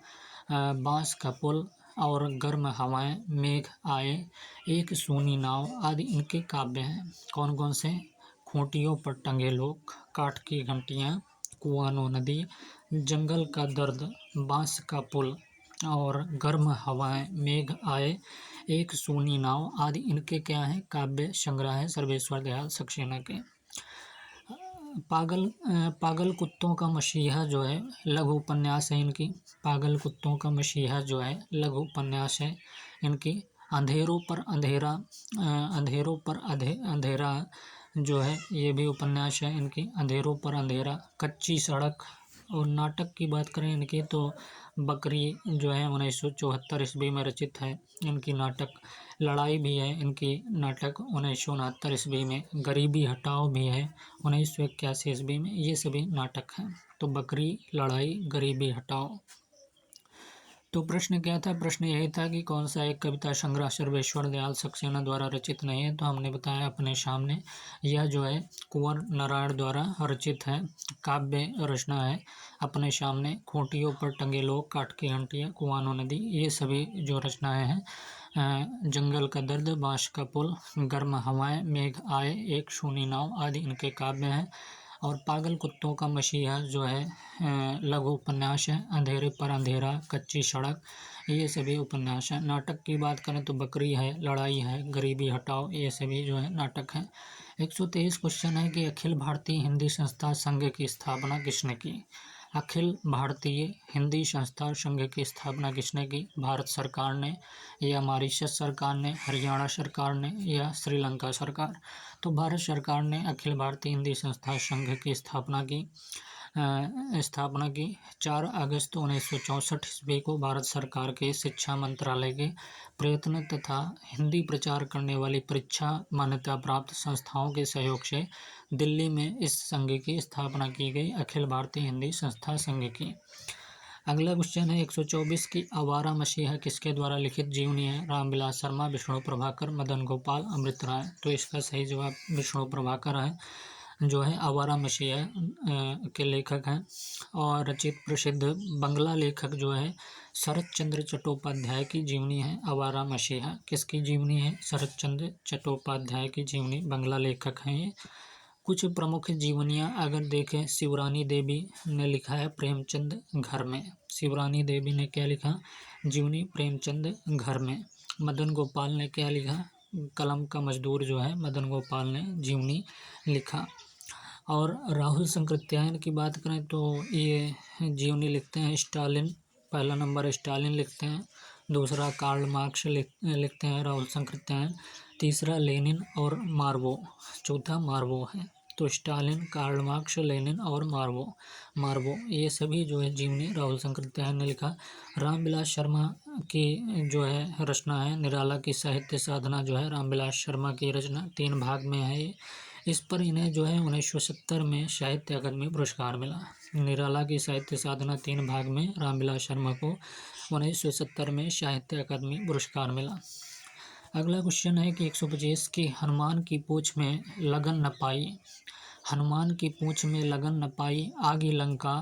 S1: बांस का पुल और गर्म हवाएं, मेघ आए, एक सूनी नाव आदि इनके काव्य हैं। कौन कौन से? खूंटियों पर टंगे लोग, काठ की घंटियाँ, कुआनो नदी, जंगल का दर्द, बांस का पुल और गर्म हवाएं, मेघ आए, एक सूनी नाव आदि इनके क्या हैं? काव्य संग्रह है सर्वेश्वर दयाल सक्सेना के। पागल कुत्तों का मसीहा जो है लघु उपन्यास है इनकी। पागल कुत्तों का मसीहा जो है लघु उपन्यास है इनकी। अंधेरों पर अंधेरा जो है ये भी उपन्यास है इनकी। अंधेरों पर अंधेरा, कच्ची सड़क। और नाटक की बात करें इनकी तो बकरी जो है 1974 ईस्वी में रचित है इनकी नाटक। लड़ाई भी है इनकी नाटक 1969 ईस्वी में। गरीबी हटाओ भी है 1981 ईस्वी में। ये सभी नाटक हैं। तो बकरी, लड़ाई, गरीबी हटाओ। तो प्रश्न क्या था? प्रश्न यही था कि कौन सा एक कविता संग्रह सर्वेश्वर दयाल सक्सेना द्वारा रचित नहीं है? तो हमने बताया अपने सामने। यह जो है कुंवर नारायण द्वारा रचित है, काव्य रचना है अपने सामने। खूंटियों पर टंगे लोग, काठ की घंटियाँ, कुआनो नदी, ये सभी जो रचनाएं हैं। जंगल का दर्द, बांस का पुल, गर्म हवाएं, मेघ आए, एक सूनी नाव आदि इनके काव्य हैं। और पागल कुत्तों का मसीहा जो है लघु उपन्यास है। अंधेरे पर अंधेरा, कच्ची सड़क, ये सभी उपन्यास हैं। नाटक की बात करें तो बकरी है, लड़ाई है, गरीबी हटाओ, ये सभी जो है नाटक हैं। 123 क्वेश्चन है कि अखिल भारतीय हिंदी संस्था संघ की स्थापना किसने की? अखिल भारतीय हिंदी संस्था संघ की स्थापना किसने की? भारत सरकार ने या मॉरिशस सरकार ने, हरियाणा सरकार ने या श्रीलंका सरकार? तो भारत सरकार ने अखिल भारतीय हिंदी संस्था संघ की स्थापना की। 4 अगस्त 1964 ईस्वी को भारत सरकार के शिक्षा मंत्रालय के प्रयत्न तथा हिंदी प्रचार करने वाली परीक्षा मान्यता प्राप्त संस्थाओं के सहयोग से दिल्ली में इस संघ की स्थापना की गई, अखिल भारतीय हिंदी संस्था संघ की। अगला क्वेश्चन है 124 की आवारा मसीहा किसके द्वारा लिखित जीवनी है? रामविलास शर्मा, विष्णु प्रभाकर, मदन गोपाल, अमृत राय। तो इसका सही जवाब विष्णु प्रभाकर है। जो है आवारा मसीहा के लेखक हैं। और रचित प्रसिद्ध बंगला लेखक जो है शरत चंद्र चट्टोपाध्याय की जीवनी है आवारा मसीहा। किसकी जीवनी है? शरत चंद्र चट्टोपाध्याय की जीवनी, बंगला लेखक हैं ये। कुछ प्रमुख जीवनियाँ अगर देखें, शिवरानी देवी ने लिखा है प्रेमचंद घर में। शिवरानी देवी ने क्या लिखा? जीवनी प्रेमचंद घर में। मदन गोपाल ने क्या लिखा? कलम का मजदूर जो है मदन गोपाल ने जीवनी लिखा। और राहुल संकृत्यायन की बात करें तो ये जीवनी लिखते हैं स्टालिन। पहला नंबर स्टालिन लिखते हैं, दूसरा कार्ल मार्क्स लिखते हैं राहुल संकृत्यायन, तीसरा लेनिन और मार्वो, चौथा मार्वो है। तो स्टालिन, कार्ल मार्क्स, लेनिन और मार्वो ये सभी जो है जीवनी राहुल संकृत्यायन ने लिखा। रामविलास शर्मा की जो है रचना है निराला की साहित्य साधना, जो है रामविलास शर्मा की रचना 3 भाग में है ये। इस पर इन्हें जो है 1970 में साहित्य अकादमी पुरस्कार मिला। निराला की साहित्य साधना 3 भाग में रामविलास शर्मा को 1970 में साहित्य अकादमी पुरस्कार मिला। अगला क्वेश्चन है कि 125 की हनुमान की पूंछ में लगन न पाई, हनुमान की पूंछ में लगन न पाई, आगी लंका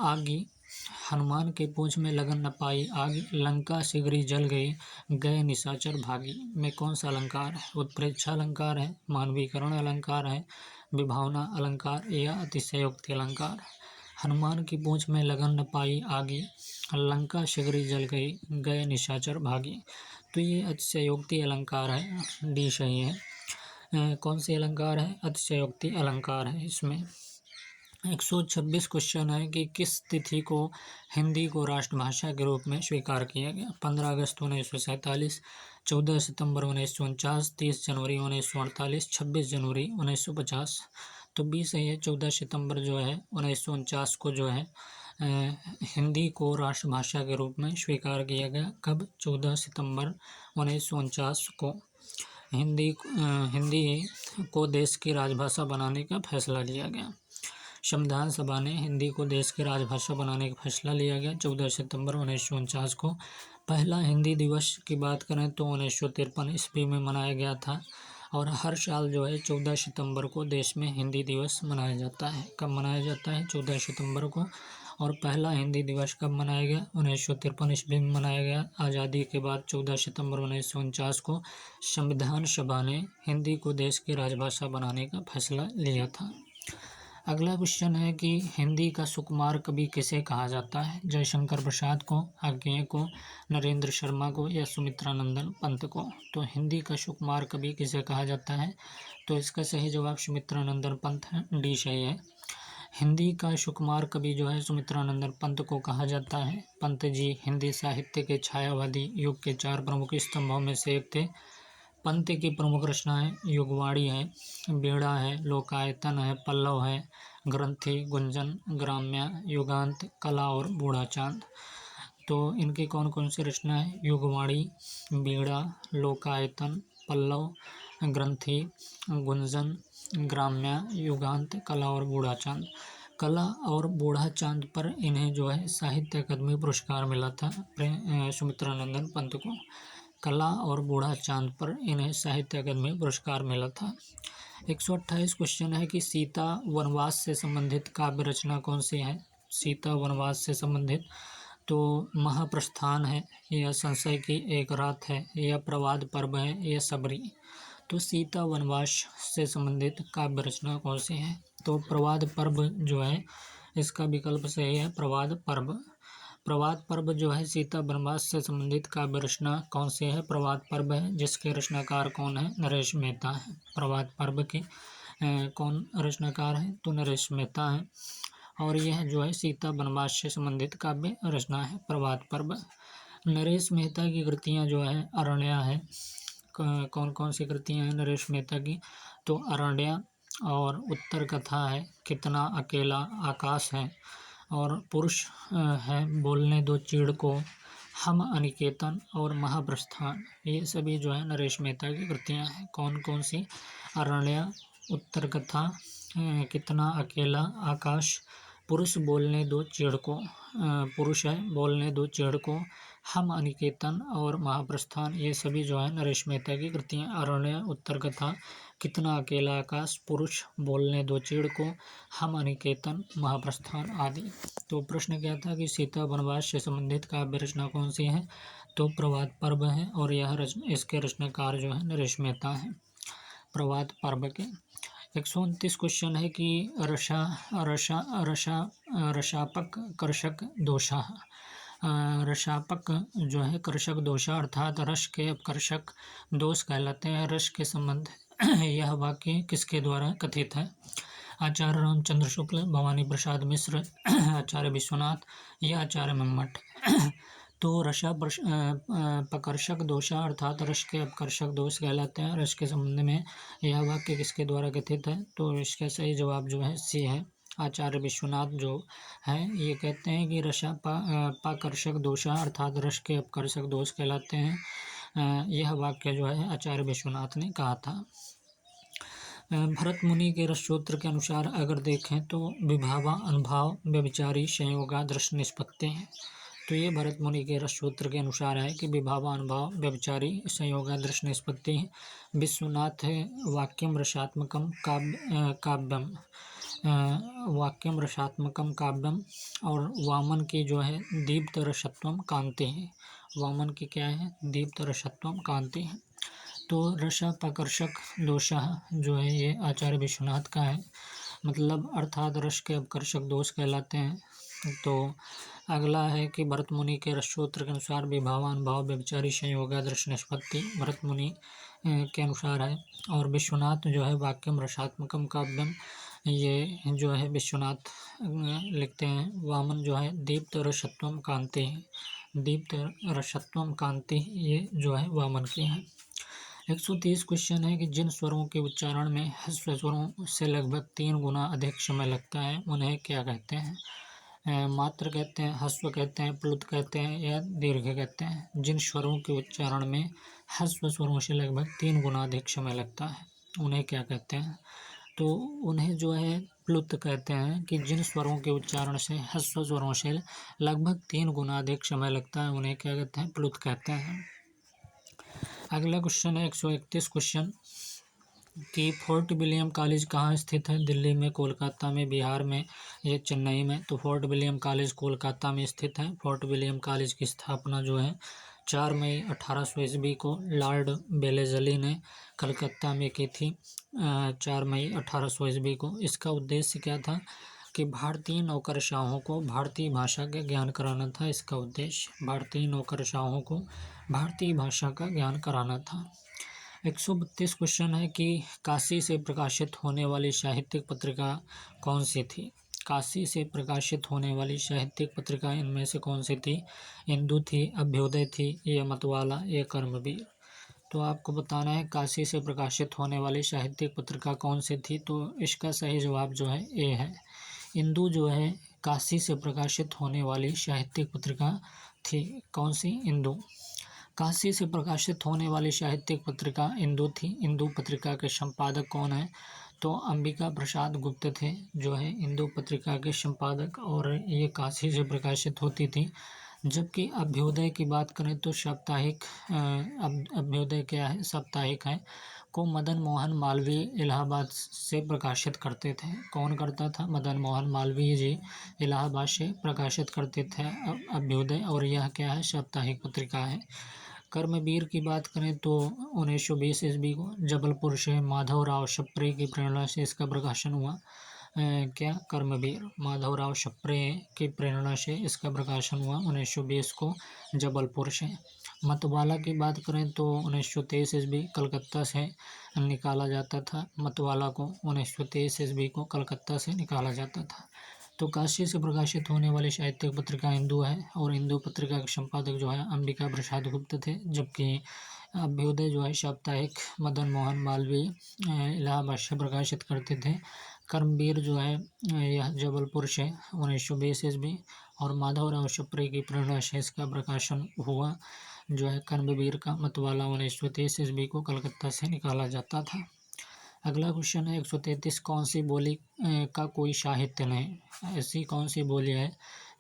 S1: आगी, हनुमान के पूंछ में लगन न पाई, आग लंका शीघ्र जल गई, गए निशाचर भागी में कौन सा अलंकार है? उत्प्रेक्षा अलंकार है, मानवीकरण अलंकार है, विभावना अलंकार या अतिशयोक्ति अलंकार? हनुमान की पूंछ में लगन न पाई, आगी लंका शीघ्र जल गई, गए निशाचर भागी। तो ये अतिशयोक्ति अलंकार है, डी सही है। कौन से अलंकार है? अतिशयोक्ति अलंकार है इसमें। 126 क्वेश्चन है कि किस तिथि को हिंदी को राष्ट्रभाषा के रूप में स्वीकार किया गया? 15 अगस्त 1947, 14 सितंबर 1949, 30 जनवरी 1948, 26 जनवरी 1950। तो 20 है 14 सितंबर जो है 1949 को जो है हिंदी को राष्ट्रभाषा के रूप में स्वीकार किया गया। कब? 14 सितंबर 1949 को हिंदी को देश की राजभाषा बनाने का फैसला लिया गया। संविधान सभा ने हिंदी को देश की राजभाषा बनाने का फैसला लिया गया 14 सितंबर 1949 को। पहला हिंदी दिवस की बात करें तो 1953 ईस्वी में मनाया गया था। और हर साल जो है 14 सितंबर को देश में हिंदी दिवस मनाया जाता है। कब मनाया जाता है? 14 सितंबर को। और पहला हिंदी दिवस कब मनाया गया? 1953 ईस्वी में मनाया गया। आज़ादी के बाद 14 सितंबर 1949 को संविधान सभा ने हिंदी को देश की राजभाषा बनाने का फैसला लिया था। अगला क्वेश्चन है कि हिंदी का सुकुमार कवि किसे कहा जाता है? जयशंकर प्रसाद को, अज्ञेय को, नरेंद्र शर्मा को या सुमित्रानंदन पंत को? तो हिंदी का सुकुमार कवि किसे कहा जाता है? तो इसका सही जवाब सुमित्रानंदन पंत है, डी सही है। हिंदी का सुकुमार कवि जो है सुमित्रानंदन पंत को कहा जाता है। पंत जी हिंदी साहित्य के छायावादी युग के 4 प्रमुख स्तंभों में से एक थे। पंत की प्रमुख रचनाएं युगवाणी है, बेड़ा है, लोकायतन है, पल्लव है, ग्रंथि, गुंजन, ग्राम्य, युगांत, कला और बूढ़ा चांद। तो इनकी कौन कौन सी रचना है? युगवाणी, बेड़ा, लोकायतन, पल्लव, ग्रंथि, गुंजन, ग्राम्य, युगांत, कला और बूढ़ा चांद। कला और बूढ़ा चांद पर इन्हें जो है साहित्य अकादमी पुरस्कार मिला था सुमित्रानंदन पंत को। कला और बूढ़ा चांद पर इन्हें साहित्य अकादमी पुरस्कार मिला था। 128 क्वेश्चन है कि सीता वनवास से संबंधित काव्य रचना कौन सी है? सीता वनवास से संबंधित तो महाप्रस्थान है, या संशय की एक रात है, या प्रवाद पर्व है, या सबरी। तो सीता वनवास से संबंधित काव्य रचना कौन सी है? तो प्रवाद पर्व जो है इसका विकल्प सही है, प्रवाद पर्व। प्रवाद पर्व जो है सीता वनवास से संबंधित काव्य रचना कौन सी है? प्रवाद पर्व है, जिसके रचनाकार कौन है? नरेश मेहता है। प्रवाद पर्व के कौन रचनाकार है? तो नरेश मेहता है। और यह जो है सीता वनवास से संबंधित काव्य रचना है प्रवाद पर्व। नरेश मेहता की कृतियाँ जो है अरण्या है। कौन कौन सी कृतियाँ हैं नरेश मेहता की? तो अरण्या और उत्तर कथा है, कितना अकेला, आकाश है, और पुरुष है, बोलने दो चीड़ को, हम अनिकेतन और महाप्रस्थान। ये सभी जो है नरेश मेहता की कृतियाँ हैं। कौन कौन सी? अरण्या, उत्तर कथा, कितना अकेला, आकाश, पुरुष बोलने दो चिड़ को, पुरुष है बोलने दो चिड़ को, हम अनिकेतन और महाप्रस्थान, ये सभी जो है नरेश मेहता की कृतियाँ। अरण्य, उत्तर कथा, कितना अकेला आकाश, पुरुष, बोलने दो चिड़ को, हम अनिकेतन, महाप्रस्थान आदि। तो प्रश्न क्या था कि सीता वनवास से संबंधित काव्य रचना कौन सी है? तो प्रभात पर्व है, और यह इसके रचनाकार जो है नरेश मेहता है प्रभात पर्व के। 129 क्वेश्चन है कि रसा रसा रसा रसापक कर्षक दोषा, रसापक जो है कर्षक दोषा अर्थात रस के अपकर्षक दोष कहलाते हैं। रस के संबंध यह वाक्य किसके द्वारा कथित है? आचार्य रामचंद्र शुक्ल, भवानी प्रसाद मिश्र, आचार्य विश्वनाथ या आचार्य मम्मट। तो पकर्षक दोषा अर्थात रस के अपकर्षक दोष कहलाते हैं। रस के संबंध में यह वाक्य किसके द्वारा कथित है? तो इसका सही जवाब जो है सी है, आचार्य विश्वनाथ जो है ये कहते हैं कि पाकर्षक दोषा अर्थात रस के अपकर्षक दोष कहलाते हैं। यह वाक्य जो है आचार्य विश्वनाथ ने कहा था। भरत मुनि के रससूत्र के अनुसार अगर देखें तो विभावा, अनुभाव, व्यभिचारी, संयोगा, दृष्ट निष्पत्ति है। तो ये भरत मुनि के रससूत्र के अनुसार है कि विभावा, अनुभाव, व्यभिचारी, संयोगा, दृष्ट निष्पत्ति है। विश्वनाथ है वाक्यम रसात्मकम काव्यम, वाक्यम रसात्मकम काव्यम, और वामन की जो है दीप्त रसत्वम कांति है। वामन की क्या है? दीप्त रसत्वम कांति है। तो रसापकर्षक दोषा जो है ये आचार्य विश्वनाथ का है, मतलब अर्थात रस के अपकर्षक दोष कहलाते हैं। तो अगला है कि भरत मुनि के रससूत्र के अनुसार विभावान भाव व्यभिचारी संयोगा दृष्ट निष्पत्ति भरत मुनि के अनुसार है, और विश्वनाथ जो है वाक्यम रसात्मकम काव्यम, ये जो है विश्वनाथ लिखते हैं। वामन जो है दीप्त रसत्वम कांति, दीप्त रसत्वम कांति, ये जो है वामन की है। 130 क्वेश्चन है कि जिन स्वरों के उच्चारण में ह्रस्व स्वरों से लगभग 3 गुना अधिक समय लगता है उन्हें क्या कहते हैं? मात्र कहते हैं, ह्रस्व कहते हैं, प्लुत कहते हैं या दीर्घ कहते हैं। जिन स्वरों के उच्चारण में ह्रस्व स्वरों से लगभग 3 गुना अधिक समय लगता है उन्हें क्या कहते हैं? तो उन्हें जो है प्लुत कहते हैं, कि जिन स्वरों के उच्चारण से ह्रस्व स्वरों से लगभग 3 गुना अधिक समय लगता है उन्हें क्या कहते हैं? प्लुत कहते हैं। अगला क्वेश्चन है 131 क्वेश्चन कि फोर्ट विलियम कॉलेज कहाँ स्थित है? दिल्ली में, कोलकाता में, बिहार में या चेन्नई में? तो फोर्ट विलियम कॉलेज कोलकाता में स्थित है। फोर्ट विलियम कॉलेज की स्थापना जो है 4 मई 1800 ईस्वी को लॉर्ड वेलेज़ली ने कलकत्ता में की थी, 4 मई 1800 ईस्वी को। इसका उद्देश्य क्या था? कि भारतीय नौकरशाहों को भारतीय भाषा का ज्ञान कराना था। इसका उद्देश्य भारतीय नौकरशाहों को भारतीय भाषा का ज्ञान कराना था। 132 क्वेश्चन है कि काशी से प्रकाशित होने वाली साहित्यिक पत्रिका कौन सी थी? काशी से प्रकाशित होने वाली साहित्यिक पत्रिका इनमें से कौन सी थी? इंदु थी, अभ्युदय थी, या मतवाला, या कर्मवीर? तो आपको बताना है काशी से प्रकाशित होने वाली साहित्यिक पत्रिका कौन सी थी। तो इसका सही जवाब जो है ए है। इंदु जो है काशी से प्रकाशित होने वाली साहित्यिक पत्रिका थी। कौन सी? इंदु। काशी से प्रकाशित होने वाली साहित्यिक पत्रिका इंदु थी। इंदु पत्रिका के संपादक कौन है? तो अंबिका प्रसाद गुप्त थे जो है इंदु पत्रिका के संपादक, और ये काशी से प्रकाशित होती थी। जबकि अभ्युदय की बात करें तो साप्ताहिक, अभ्युदय क्या है? साप्ताहिक है, को मदन मोहन मालवीय इलाहाबाद से प्रकाशित करते थे। कौन करता था? मदन मोहन मालवीय जी इलाहाबाद से प्रकाशित करते थे अभ्युदय, और यह क्या है? साप्ताहिक पत्रिका है। कर्मवीर की बात करें तो 1920 ईस्वी को जबलपुर से माधवराव सप्रे की प्रेरणा से इसका प्रकाशन हुआ। क्या? कर्मवीर माधवराव सप्रे की प्रेरणा से इसका प्रकाशन हुआ 1920 को जबलपुर से। मतवाला की बात करें तो 1923 ईस्वी कलकत्ता से निकाला जाता था। मतवाला को 1923 ईस्वी को कलकत्ता से निकाला जाता था। तो काशी से प्रकाशित होने वाली साहित्यिक पत्रिका इंदु है, और इंदु पत्रिका के संपादक जो है अंबिका प्रसाद गुप्त थे। जबकि अभ्युदय जो है साप्ताहिक मदन मोहन मालवीय इलाहाबाद से प्रकाशित करते थे। कर्मवीर जो है यह जबलपुर से 1920 ईस्वी, और माधवराव सप्रे की प्रेरणा से इसका प्रकाशन हुआ जो है कर्मवीर का। मतवाला 1923 ईस्वी को कलकत्ता से निकाला जाता था। अगला क्वेश्चन है 133, कौन सी बोली का कोई साहित्य नहीं? ऐसी कौन सी बोली है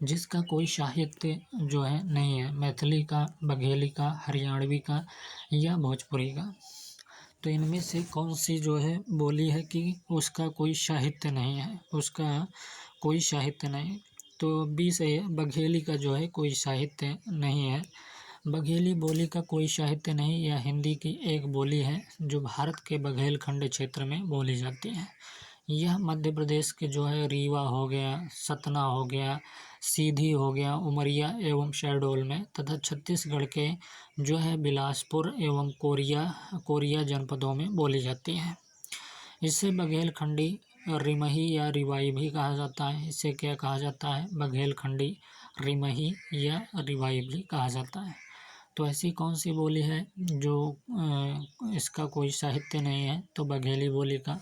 S1: जिसका कोई साहित्य जो है नहीं है? मैथिली का, बघेली का, हरियाणवी का या भोजपुरी का? तो इनमें से कौन सी जो है बोली है कि उसका कोई साहित्य नहीं है, उसका कोई साहित्य नहीं? तो बी सही है, बघेली का जो है कोई साहित्य नहीं है। बघेली बोली का कोई साहित्य नहीं, यह हिंदी की एक बोली है जो भारत के बघेलखंड क्षेत्र में बोली जाती है। यह मध्य प्रदेश के जो है रीवा हो गया, सतना हो गया, सीधी हो गया, उमरिया एवं शहडोल में तथा छत्तीसगढ़ के जो है बिलासपुर एवं कोरिया जनपदों में बोली जाती है। इसे बघेलखंडी रिमही या रिवाई भी कहा जाता है। इसे क्या कहा जाता है? बघेलखंडी, रिमही या रिवाई भी कहा जाता है। तो ऐसी कौन सी बोली है जो इसका कोई साहित्य नहीं है? तो बघेली बोली का,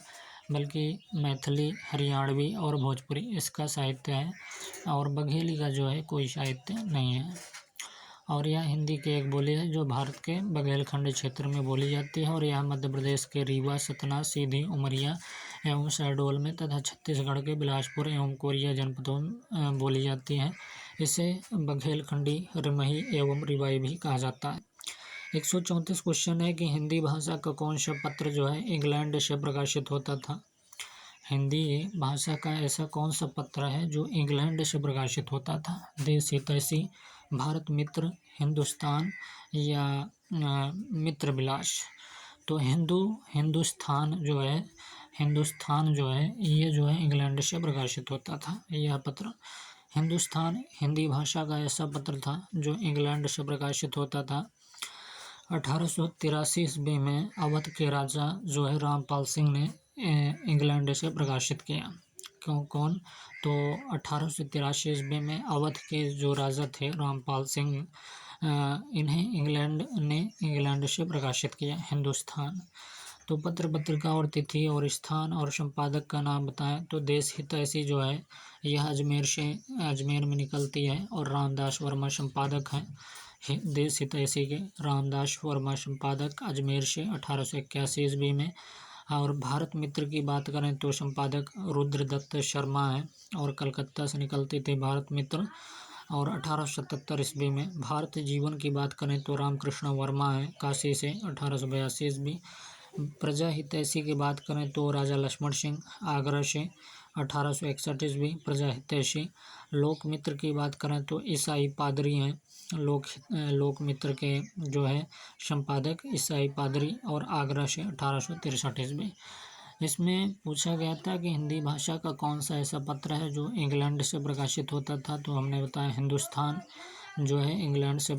S1: बल्कि मैथिली, हरियाणवी और भोजपुरी इसका साहित्य है, और बघेली का जो है कोई साहित्य नहीं है। और यह हिंदी की एक बोली है जो भारत के बघेलखंड क्षेत्र में बोली जाती है, और यह मध्य प्रदेश के रीवा, सतना, सीधी, उमरिया एवं शहडोल में तथा छत्तीसगढ़ के बिलासपुर एवं कोरिया जनपदों में बोली जाती है। इसे बघेलखंडी, रिमही एवं रिवाई भी कहा जाता है। 134 क्वेश्चन है कि हिंदी भाषा का कौन सा पत्र जो है इंग्लैंड से प्रकाशित होता था? हिंदी भाषा का ऐसा कौन सा पत्र है जो इंग्लैंड से प्रकाशित होता था? देश हितैषी, भारत मित्र, हिंदुस्तान या मित्र विलास? तो हिंदुस्तान जो है ये जो है इंग्लैंड से प्रकाशित होता था यह पत्र। हिंदुस्तान हिंदी भाषा का ऐसा पत्र था जो इंग्लैंड से प्रकाशित होता था। 1883 ईस्वी में अवध के राजा जो है रामपाल सिंह ने इंग्लैंड से प्रकाशित किया। कौन? तो 1883 ईस्वी में अवध के जो राजा थे रामपाल सिंह, इन्हें इंग्लैंड से प्रकाशित किया हिंदुस्तान। तो पत्र, पत्रिका और तिथि और स्थान और संपादक का नाम बताएं। तो देश हितैषी जो है यह अजमेर में निकलती है और रामदास वर्मा संपादक हैं। देश हितैषी के रामदास वर्मा संपादक, अजमेर से 1881 ईस्वी में। और भारत मित्र की बात करें तो संपादक रुद्रदत्त शर्मा है और कलकत्ता से निकलती थी भारत मित्र, और 1877 ईस्वी में। भारत जीवन की बात करें तो रामकृष्ण वर्मा है काशी से 1882 ईस्वी। प्रजा हितैषी की बात करें तो राजा लक्ष्मण सिंह आगरा से 1861 ईस्वी प्रजा हितैषी। लोक मित्र की बात करें तो ईसाई पादरी हैं लोक मित्र के जो है संपादक ईसाई पादरी, और आगरा से 1863 ईस्वी। इसमें पूछा गया था कि हिंदी भाषा का कौन सा ऐसा पत्र है जो इंग्लैंड से प्रकाशित होता था? तो हमने बताया हिंदुस्तान जो है इंग्लैंड से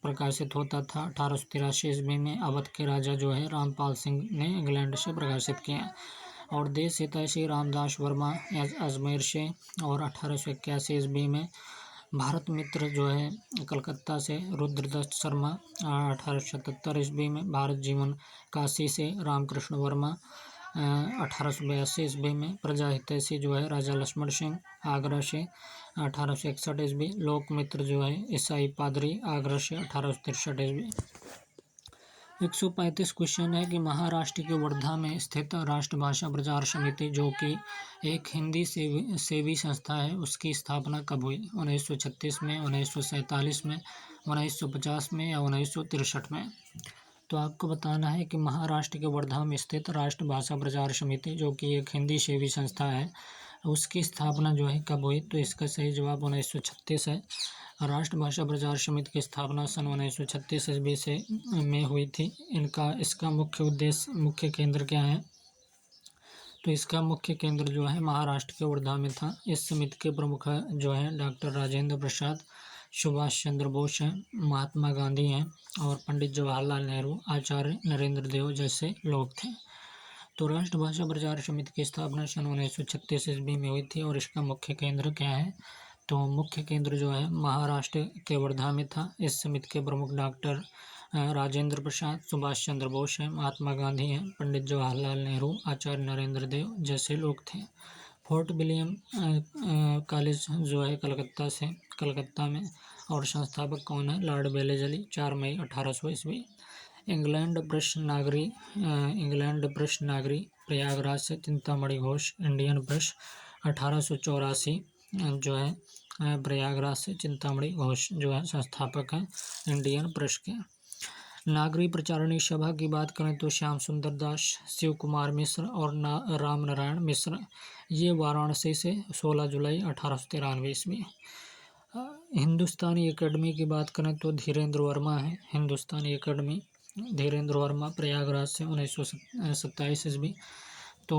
S1: प्रकाशित होता था। 1883 ईस्वी में अवध के राजा जो है रामपाल सिंह ने इंग्लैंड से प्रकाशित किया। और देश हितैषी रामदास वर्मा अजमेर से, और 1881 ईस्वी में। भारत मित्र जो है कलकत्ता से रुद्रदत्त शर्मा 1877 ईस्वी में। भारत जीवन काशी से रामकृष्ण वर्मा 1882 ईस्वी में। प्रजा हितैषी जो है राजा लक्ष्मण सिंह आगरा से 1861 ईस्वी। लोक मित्र जो है ईसाई पादरी आगरा से 1863 ईस्वी। 135 क्वेश्चन है कि महाराष्ट्र के वर्धा में स्थित राष्ट्रभाषा प्रचार समिति जो कि एक हिंदी सेवी संस्था है, उसकी स्थापना कब हुई? 1936 में, 1947 में, 1950 में या 1963 में? तो आपको बताना है कि महाराष्ट्र के वर्धा में स्थित राष्ट्रभाषा प्रचार समिति जो कि एक हिंदी सेवी संस्था है, उसकी स्थापना जो है कब हुई? तो इसका सही जवाब 1936 है। राष्ट्रभाषा प्रचार समिति की स्थापना सन 1936 ईस्वी से में हुई थी। इसका मुख्य केंद्र क्या है? तो इसका मुख्य केंद्र जो है महाराष्ट्र के वर्धा में था। इस समिति के प्रमुख जो है डॉक्टर राजेंद्र प्रसाद, सुभाष चंद्र बोस हैं, महात्मा गांधी हैं और पंडित जवाहरलाल नेहरू, आचार्य नरेंद्र देव जैसे लोग थे। तो राष्ट्रभाषा प्रचार समिति की स्थापना सन 1936 ईस्वी में हुई थी। और इसका मुख्य केंद्र क्या है? तो मुख्य केंद्र जो है महाराष्ट्र के वर्धा में था। इस समिति के प्रमुख डॉक्टर राजेंद्र प्रसाद, सुभाष चंद्र बोस हैं, महात्मा गांधी हैं, पंडित जवाहरलाल नेहरू, आचार्य नरेंद्र देव जैसे लोग थे। फोर्ट विलियम कॉलेज जो है कलकत्ता में, और संस्थापक कौन है? लॉर्ड वेलेस्ली, 4 मई 1800 ईस्वी। इंग्लैंड पृष्ठ नागरी प्रयागराज से चिंतामणि घोष। इंडियन प्रेस 1884 जो है प्रयागराज से चिंतामणि घोष जो है संस्थापक हैं इंडियन प्रेस के। नागरी प्रचारणी सभा की बात करें तो श्याम सुंदर दास, शिव कुमार मिश्र और राम नारायण मिश्र, ये वाराणसी से 16 जुलाई 1893 ईस्वी। हिंदुस्तानी एकेडमी की बात करें तो धीरेन्द्र वर्मा है हिंदुस्तानी एकेडमी, धीरेन्द्र वर्मा प्रयागराज से 1927 ईस्वी। तो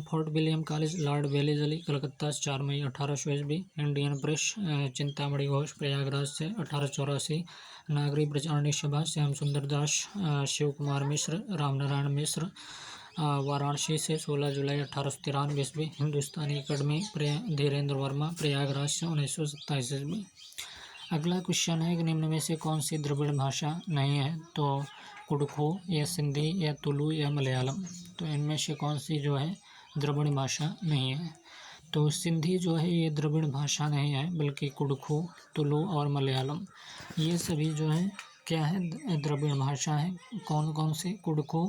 S1: fort William college Lord Wellesley Calcutta से 4 मई 1800 ईस्वी। इंडियन प्रेस चिंतामणि घोष प्रयागराज से 1884। नागरी प्रचारणी सभा श्याम सुंदर दास, शिव कुमार मिश्र, राम नारायण मिश्र, वाराणसी से 16 जुलाई 1893 ईस्वी। हिंदुस्तानी एकेडमी धीरेन्द्र वर्मा प्रयागराज से 1927 ईस्वी। अगला क्वेश्चन है कि निम्न में से कौन सी द्रविड़ भाषा नहीं है? तो कुडुखो या सिंधी या तुलु या मलयालम। तो इनमें से कौन सी जो है द्रविड़ भाषा नहीं है? तो सिंधी जो है ये द्रविड़ भाषा नहीं है, बल्कि कुडुखो, तुलु और मलयालम ये सभी जो है क्या है द्रविड़ भाषा है। कौन कौन से? कुडुखो,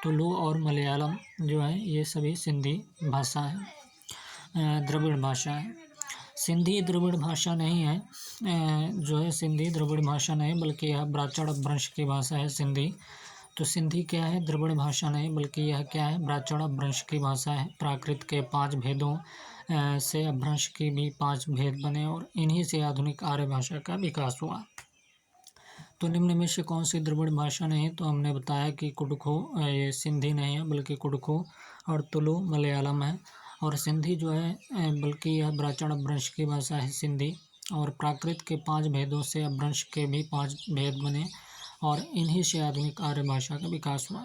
S1: तुलु और मलयालम जो है ये सभी सिंधी भाषा है, द्रविड़ भाषा है। सिंधी द्रविड़ भाषा नहीं है, जो है सिंधी द्रविड़ भाषा नहीं बल्कि यह ब्राह्मण अपभ्रंश की भाषा है सिंधी। तो सिंधी क्या है? द्रविड़ भाषा नहीं बल्कि यह क्या है? ब्राह्मण अपभ्रंश की भाषा है। प्राकृत के 5 भेदों से अपभ्रंश की भी 5 भेद बने और इन्हीं से आधुनिक आर्य भाषा का विकास हुआ। तो निम्न में से कौन सी द्रविड़ भाषा नहीं? तो हमने बताया कि कुडुखो ये सिंधी नहीं है बल्कि कुडुखो और तुलु मलयालम है। और सिंधी जो है बल्कि यह ब्राह्मण अपभ्रंश की भाषा है सिंधी। और प्राकृत के 5 भेदों से अपभ्रंश के भी 5 भेद बने और इन्हीं से आधुनिक आर्य भाषा का विकास हुआ।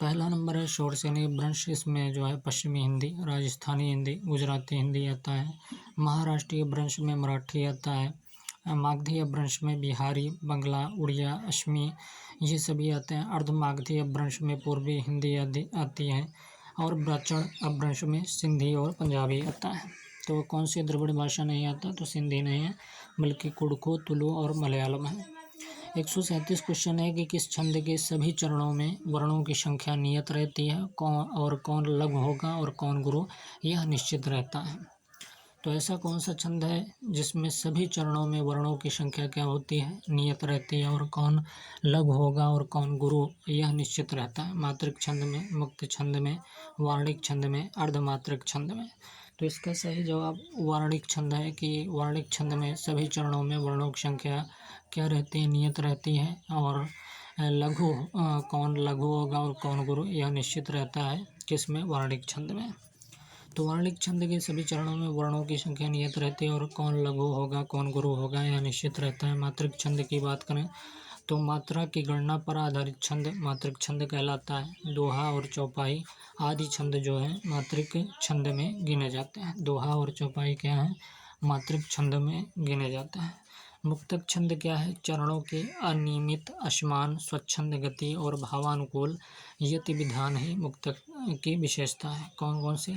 S1: पहला नंबर है शौरसेनी अपभ्रंश, इसमें जो है पश्चिमी हिंदी, राजस्थानी हिंदी, गुजराती हिंदी आता है। महाराष्ट्रीय अपभ्रंश में मराठी आता है। मागधी अपभ्रंश में बिहारी, बंगला, उड़िया, असमी ये सभी आते हैं। अर्धमागधी अपभ्रंश में पूर्वी हिंदी आती है और ब्राह्मण अपभ्रंश में सिंधी और पंजाबी आता है। तो कौन सी द्रविड़ भाषा नहीं आता? तो सिंधी नहीं है बल्कि कुडुखो, तुलु और मलयालम है। 137 क्वेश्चन है कि किस छंद के सभी चरणों में वर्णों की संख्या नियत रहती है? कौन लघु होगा और कौन गुरु, यह निश्चित रहता है। तो ऐसा कौन सा छंद है जिसमें सभी चरणों में वर्णों की संख्या क्या होती है? नियत रहती है। और कौन लघु होगा और कौन गुरु, यह निश्चित रहता है। मात्रिक छंद में, मुक्त छंद में, वार्णिक छंद में, अर्धमात्रिक छंद में। तो इसका सही जवाब वार्णिक छंद है कि वार्णिक छंद में सभी चरणों में वर्णों की संख्या क्या रहती है? नियत रहती है। और लघु कौन लघु होगा और कौन गुरु, यह निश्चित रहता है किसमें? वार्णिक छंद में। तो वार्णिक छंद के सभी चरणों में वर्णों की संख्या नियत रहती है और कौन लघु होगा कौन गुरु होगा यह निश्चित रहता है। मात्रिक छंद की बात करें तो मात्रा की गणना पर आधारित छंद मात्रिक छंद कहलाता है। दोहा और चौपाई आदि छंद जो है मात्रिक छंद में गिने जाते हैं। दोहा और चौपाई क्या है? मात्रिक छंद में गिने जाते हैं। मुक्तक छंद क्या है? चरणों की अनियमित, असमान, स्वच्छंद गति और भावानुकूल यति विधान ही मुक्तक की विशेषता है। कौन कौन से?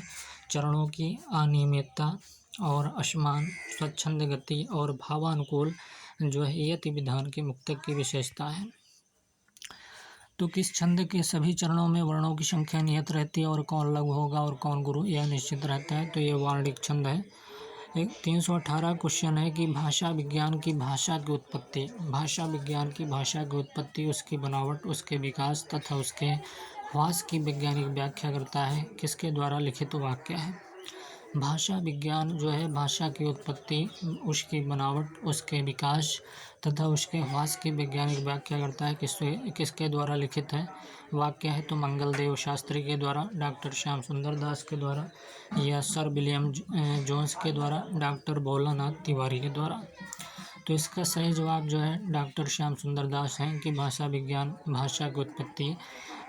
S1: चरणों की अनियमितता और असमान, स्वच्छंद गति और भावानुकूल जो है यति विधान की मुक्तक की विशेषता है। तो किस छंद के सभी चरणों में वर्णों की संख्या नियत रहती है और कौन लघु होगा और कौन गुरु, यह निश्चित रहता है। तो ये वार्णिक छंद है। 318 क्वेश्चन है कि भाषा विज्ञान की भाषा की उत्पत्ति, भाषा विज्ञान की भाषा की उत्पत्ति, उसकी बनावट, उसके विकास तथा उसके ह्रास की वैज्ञानिक व्याख्या करता है किसके द्वारा लिखित वाक्य है? भाषा विज्ञान जो है भाषा की उत्पत्ति, उसकी बनावट, उसके विकास तथा उसके ह्रास की वैज्ञानिक व्याख्या करता है किसके द्वारा लिखित है वाक्य है? तो मंगलदेव शास्त्री के द्वारा, डॉक्टर श्याम सुंदर दास के द्वारा या सर विलियम जोन्स के द्वारा, डॉक्टर भोलानाथ तिवारी के द्वारा। तो इसका सही जवाब जो है डॉक्टर श्याम सुंदर दास हैं कि भाषा विज्ञान भाषा की उत्पत्ति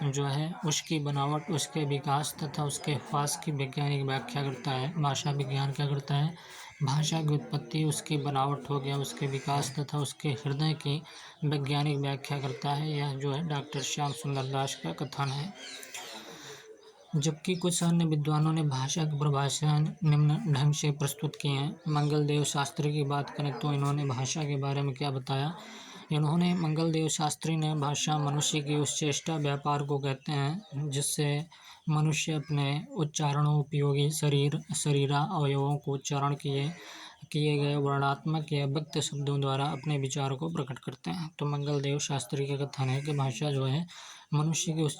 S1: जो है उसकी बनावट, उसके विकास तथा उसके ह्रास की वैज्ञानिक व्याख्या करता है। भाषा विज्ञान क्या करता है? भाषा की उत्पत्ति, उसकी बनावट हो गया, उसके विकास तथा उसके हृदय की वैज्ञानिक व्याख्या करता है। यह जो है डॉक्टर श्याम सुंदर दास का कथन है। जबकि कुछ अन्य विद्वानों ने भाषा की परिभाषा निम्न ढंग से प्रस्तुत की हैं। मंगलदेव शास्त्री की बात करें तो इन्होंने भाषा के बारे में क्या बताया इन्होंने मंगलदेव शास्त्री ने भाषा मनुष्य की उस चेष्टा व्यापार को कहते हैं जिससे मनुष्य अपने उच्चारणों उपयोगी शरीरा अवयवों को उच्चारण किए गए वर्णात्मक या व्यक्त शब्दों द्वारा अपने विचारों को प्रकट करते हैं। तो मंगलदेव शास्त्री का कथन है कि भाषा जो है मनुष्य की उस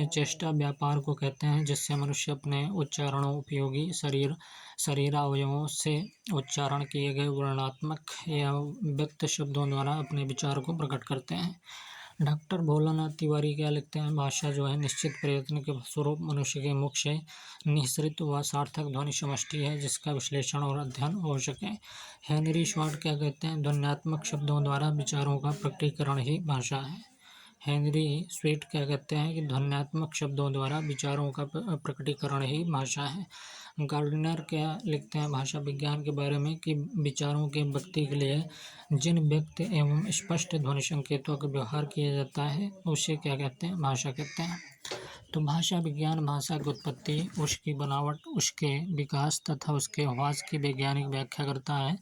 S1: चेष्टा व्यापार को कहते हैं जिससे मनुष्य अपने उच्चारणों उपयोगी शरीरावयवों से उच्चारण किए गए वर्णात्मक या व्यक्त शब्दों द्वारा अपने विचार को प्रकट करते हैं। डॉक्टर भोलानाथ तिवारी क्या लिखते हैं, भाषा जो है निश्चित प्रयत्न के स्वरूप मनुष्य के मुख से निःसृत व सार्थक ध्वनि समष्टि है जिसका विश्लेषण और अध्ययन हो सके। हेनरी स्वाट क्या कहते हैं, ध्वन्यात्मक शब्दों द्वारा विचारों का प्रकटीकरण ही भाषा है। हेनरी स्वीट क्या कहते हैं कि ध्वन्यात्मक शब्दों द्वारा विचारों का प्रकटीकरण ही भाषा है। गार्डनर क्या लिखते हैं भाषा विज्ञान के बारे में कि विचारों के व्यक्ति के लिए जिन व्यक्त एवं स्पष्ट ध्वनि संकेतों का व्यवहार किया जाता है उसे क्या कहते हैं, भाषा कहते हैं। तो भाषा विज्ञान भाषा की उत्पत्ति, उसकी बनावट, उसके विकास तथा उसके आवाज़ की वैज्ञानिक व्याख्या करता है।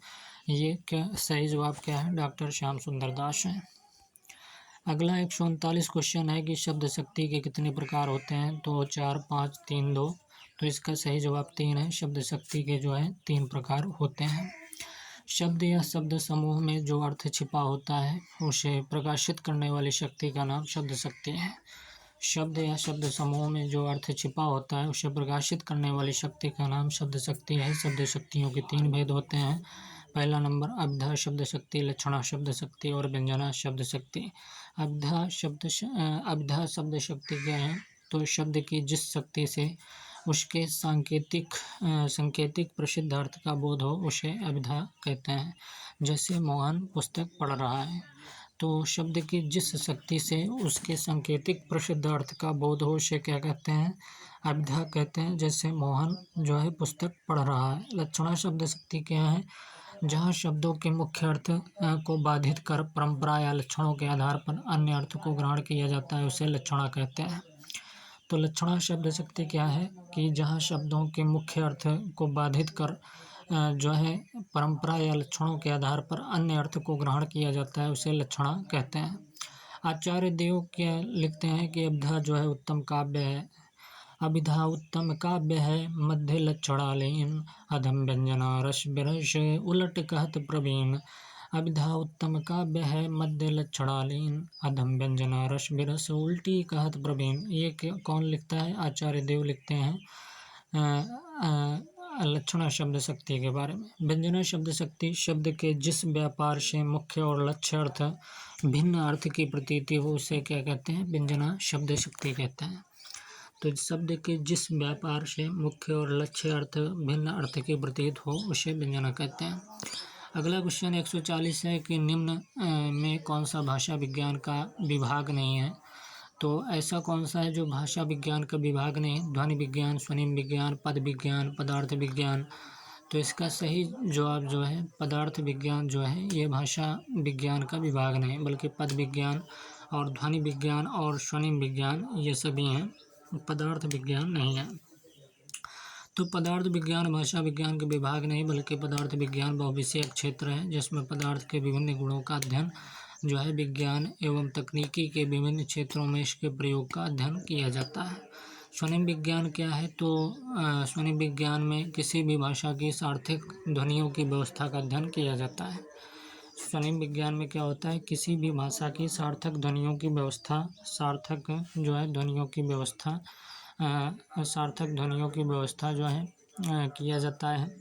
S1: ये क्या सही जवाब क्या है, डॉक्टर श्याम सुंदर दास है। अगला 139 क्वेश्चन है कि शब्द शक्ति के कितने प्रकार होते हैं, तो 4, 5, 3, 2। तो इसका सही जवाब 3 है। शब्द शक्ति के जो है 3 प्रकार होते हैं। शब्द या शब्द समूह में जो अर्थ छिपा होता है उसे प्रकाशित करने वाली शक्ति का नाम शब्द शक्ति है। शब्द या शब्द समूह में जो अर्थ छिपा होता है उसे प्रकाशित करने वाली शक्ति का नाम शब्द शक्ति है। शब्द शक्तियों के 3 भेद होते हैं। पहला नंबर अभिधा शब्द शक्ति, लक्षणा शब्द शक्ति और व्यंजना शब्द शक्ति। अभिधा शब्द शक्ति क्या है, तो शब्द की जिस शक्ति से उसके सांकेतिक प्रसिद्ध अर्थ का बोध हो उसे अभिधा कहते हैं। जैसे मोहन पुस्तक पढ़ रहा है, तो शब्द की जिस शक्ति से उसके सांकेतिक प्रसिद्ध अर्थ का बोध हो उसे क्या कहते हैं, अभिधा कहते हैं। जैसे मोहन जो है पुस्तक पढ़ रहा है। लक्षणा शब्द शक्ति क्या है, जहाँ शब्दों के मुख्य अर्थ को बाधित कर परंपरा या लक्षणों के आधार पर अन्य अर्थ को ग्रहण किया जाता है उसे लक्षणा कहते हैं। तो लक्षणा शब्द शक्ति क्या है कि जहाँ शब्दों के मुख्य अर्थ को बाधित कर जो है परंपरा या लक्षणों के आधार पर अन्य अर्थ को ग्रहण किया जाता है उसे लक्षणा कहते हैं। आचार्य देव क्या लिखते हैं कि अभिधा जो है उत्तम काव्य है। अभिधा उत्तम काव्य है, मध्य लक्षणालीन, अधम व्यंजना रस बिरस उलट कहत प्रवीण। अभिधा उत्तम काव्य है, मध्य लक्षणालीन, अधम व्यंजना रस बिरस उल्टी कहत प्रवीण। ये कौन लिखता है, आचार्य देव लिखते हैं लक्षणा शब्द शक्ति के बारे में। व्यंजना शब्द शक्ति, शब्द के जिस व्यापार से मुख्य और लक्ष्य अर्थ भिन्न अर्थ की प्रतीति हो उसे क्या कहते हैं, व्यंजना शब्द शक्ति कहते हैं। तो शब्द के जिस व्यापार से मुख्य और लक्ष्य अर्थ भिन्न अर्थ की प्रतीत हो उसे व्यंजना कहते हैं। अगला क्वेश्चन 140 है कि निम्न में कौन सा भाषा विज्ञान का विभाग नहीं है। तो ऐसा कौन सा है जो भाषा विज्ञान का विभाग नहीं, ध्वनि विज्ञान, स्वनिम विज्ञान, पद विज्ञान, पदार्थ विज्ञान। तो इसका सही जवाब जो है पदार्थ विज्ञान जो है ये भाषा विज्ञान का विभाग नहीं, बल्कि पद विज्ञान और ध्वनि विज्ञान और स्वनिम विज्ञान ये सभी हैं, पदार्थ विज्ञान नहीं है। तो पदार्थ विज्ञान भाषा विज्ञान के विभाग नहीं बल्कि पदार्थ विज्ञान बहुविषयक क्षेत्र है जिसमें पदार्थ के विभिन्न गुणों का अध्ययन जो है विज्ञान एवं तकनीकी के विभिन्न क्षेत्रों में इसके प्रयोग का अध्ययन किया जाता है। स्वनिम विज्ञान क्या है, तो स्वनिम विज्ञान में किसी भी भाषा की सार्थक ध्वनियों की व्यवस्था का अध्ययन किया जाता है। स्वनिम विज्ञान में क्या होता है, किसी भी भाषा की सार्थक ध्वनियों की व्यवस्था, सार्थक जो है ध्वनियों की व्यवस्था सार्थक ध्वनियों की व्यवस्था जो है किया जाता है,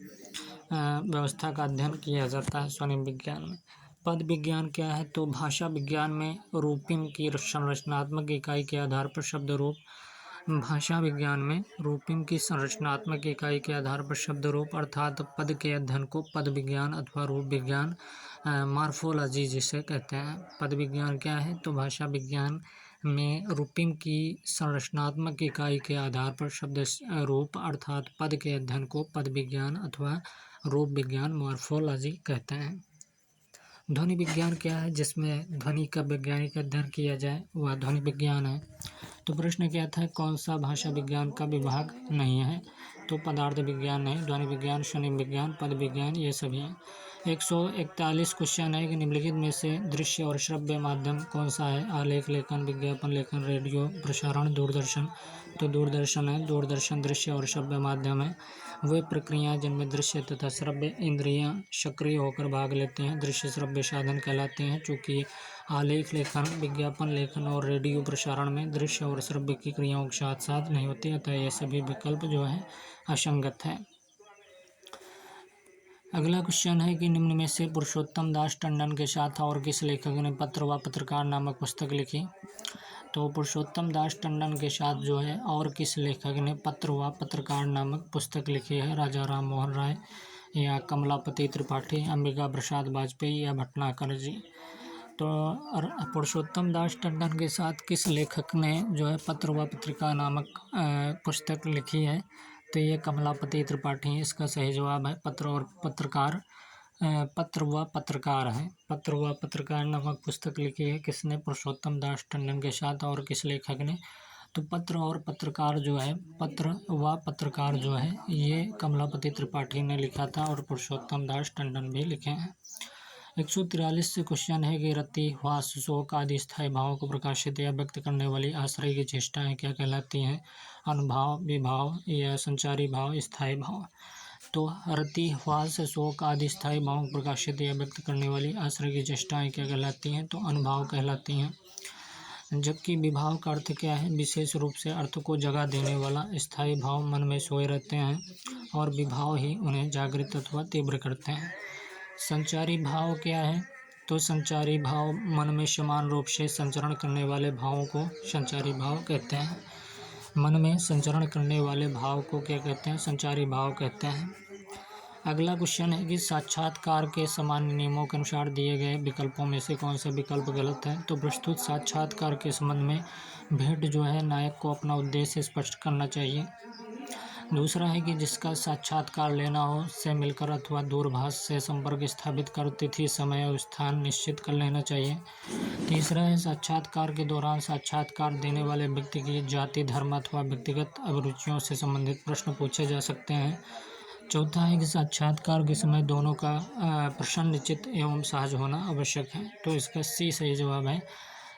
S1: व्यवस्था का अध्ययन किया जाता है स्वनिम विज्ञान में। पद विज्ञान क्या है, तो भाषा विज्ञान में रूपिम की संरचनात्मक इकाई के आधार पर शब्द रूप, भाषा विज्ञान में रूपिम की संरचनात्मक इकाई के आधार पर शब्द रूप अर्थात पद के अध्ययन को पद विज्ञान अथवा रूप विज्ञान मॉर्फोलॉजी जिसे कहते हैं। पद विज्ञान क्या है, तो भाषा विज्ञान में रूपिम की संरचनात्मक इकाई के आधार पर शब्द रूप अर्थात पद के अध्ययन को पद विज्ञान अथवा रूप विज्ञान मॉर्फोलॉजी कहते हैं। ध्वनि विज्ञान क्या है, जिसमें ध्वनि का वैज्ञानिक अध्ययन किया जाए वह ध्वनि विज्ञान है। तो प्रश्न क्या था, कौन सा भाषा विज्ञान का विभाग नहीं है, तो पदार्थ विज्ञान नहीं, ध्वनि विज्ञान, स्वनिम विज्ञान, पद विज्ञान ये सभी हैं। 141 क्वेश्चन है कि निम्नलिखित में से दृश्य और श्रव्य माध्यम कौन सा है? आलेख लेखन, विज्ञापन लेखन, रेडियो प्रसारण, दूरदर्शन। तो दूरदर्शन है। दूरदर्शन दृश्य और श्रव्य माध्यम है। वे प्रक्रियाएं जिनमें दृश्य तथा श्रव्य इंद्रियां सक्रिय होकर भाग लेते हैं दृश्य श्रव्य साधन कहलाते हैं। चूँकि आलेख लेखन, विज्ञापन लेखन और रेडियो प्रसारण में दृश्य और श्रव्य की क्रियाओं के साथ साथ नहीं होती, अतः ये सभी विकल्प जो है असंगत है। अगला क्वेश्चन है कि निम्न में से पुरुषोत्तम दास टंडन के साथ और किस लेखक ने पत्र व पत्रकार नामक पुस्तक लिखी? तो पुरुषोत्तम दास टंडन के साथ जो है और किस लेखक ने पत्र व पत्रकार नामक पुस्तक लिखी है? राजा राम मोहन राय या कमलापति त्रिपाठी, अंबिका प्रसाद वाजपेयी या भटनागर जी। तो पुरुषोत्तम दास टंडन के साथ किस लेखक ने जो है पत्र व पत्रिका नामक पुस्तक लिखी है? तो ये कमलापति त्रिपाठी। इसका सही जवाब है पत्र और पत्रकार। पत्र व पत्रकार है। पत्र व पत्रकार नामक पुस्तक लिखी है किसने? पुरुषोत्तम दास टंडन के साथ और किस लेखक ने? तो पत्र और पत्रकार जो है, पत्र व पत्रकार जो है ये कमलापति त्रिपाठी ने लिखा था और पुरुषोत्तम दास टंडन भी लिखे हैं। 143 से क्वेश्चन है कि रति, ह्वास, शोक आदि स्थायी भावों को प्रकाशित या व्यक्त करने वाली आश्रय की चेष्टाएं क्या कहलाती हैं? अनुभाव, विभाव या संचारी भाव, स्थायी भाव। तो रति, ह्वास, शोक आदि स्थायी भावों को प्रकाशित या व्यक्त करने वाली आश्रय की चेष्टाएं क्या कहलाती हैं? तो अनुभाव कहलाती हैं। जबकि विभाव का अर्थ क्या है? विशेष रूप से अर्थ को जगह देने वाला। स्थायी भाव मन में सोए रहते हैं और विभाव ही उन्हें जागृत अथवा तीव्र करते हैं। संचारी भाव क्या है? तो संचारी भाव मन में समान रूप से संचरण करने वाले भावों को संचारी भाव कहते हैं। मन में संचरण करने वाले भाव को क्या कहते हैं? संचारी भाव कहते हैं। अगला क्वेश्चन है कि साक्षात्कार के सामान्य नियमों के अनुसार दिए गए विकल्पों में से कौन सा विकल्प गलत है? तो प्रस्तुत साक्षात्कार के संबंध में भेंट जो है नायक को अपना उद्देश्य स्पष्ट करना चाहिए। दूसरा है कि जिसका साक्षात्कार लेना हो से मिलकर अथवा दूरभाष से संपर्क स्थापित कर तिथि, समय और स्थान निश्चित कर लेना चाहिए। तीसरा है साक्षात्कार के दौरान साक्षात्कार देने वाले व्यक्ति की जाति, धर्म अथवा व्यक्तिगत अभिरुचियों से संबंधित प्रश्न पूछे जा सकते हैं। चौथा है कि साक्षात्कार के समय दोनों का प्रसन्नचित्त एवं सहज होना आवश्यक है। तो इसका सी सही जवाब है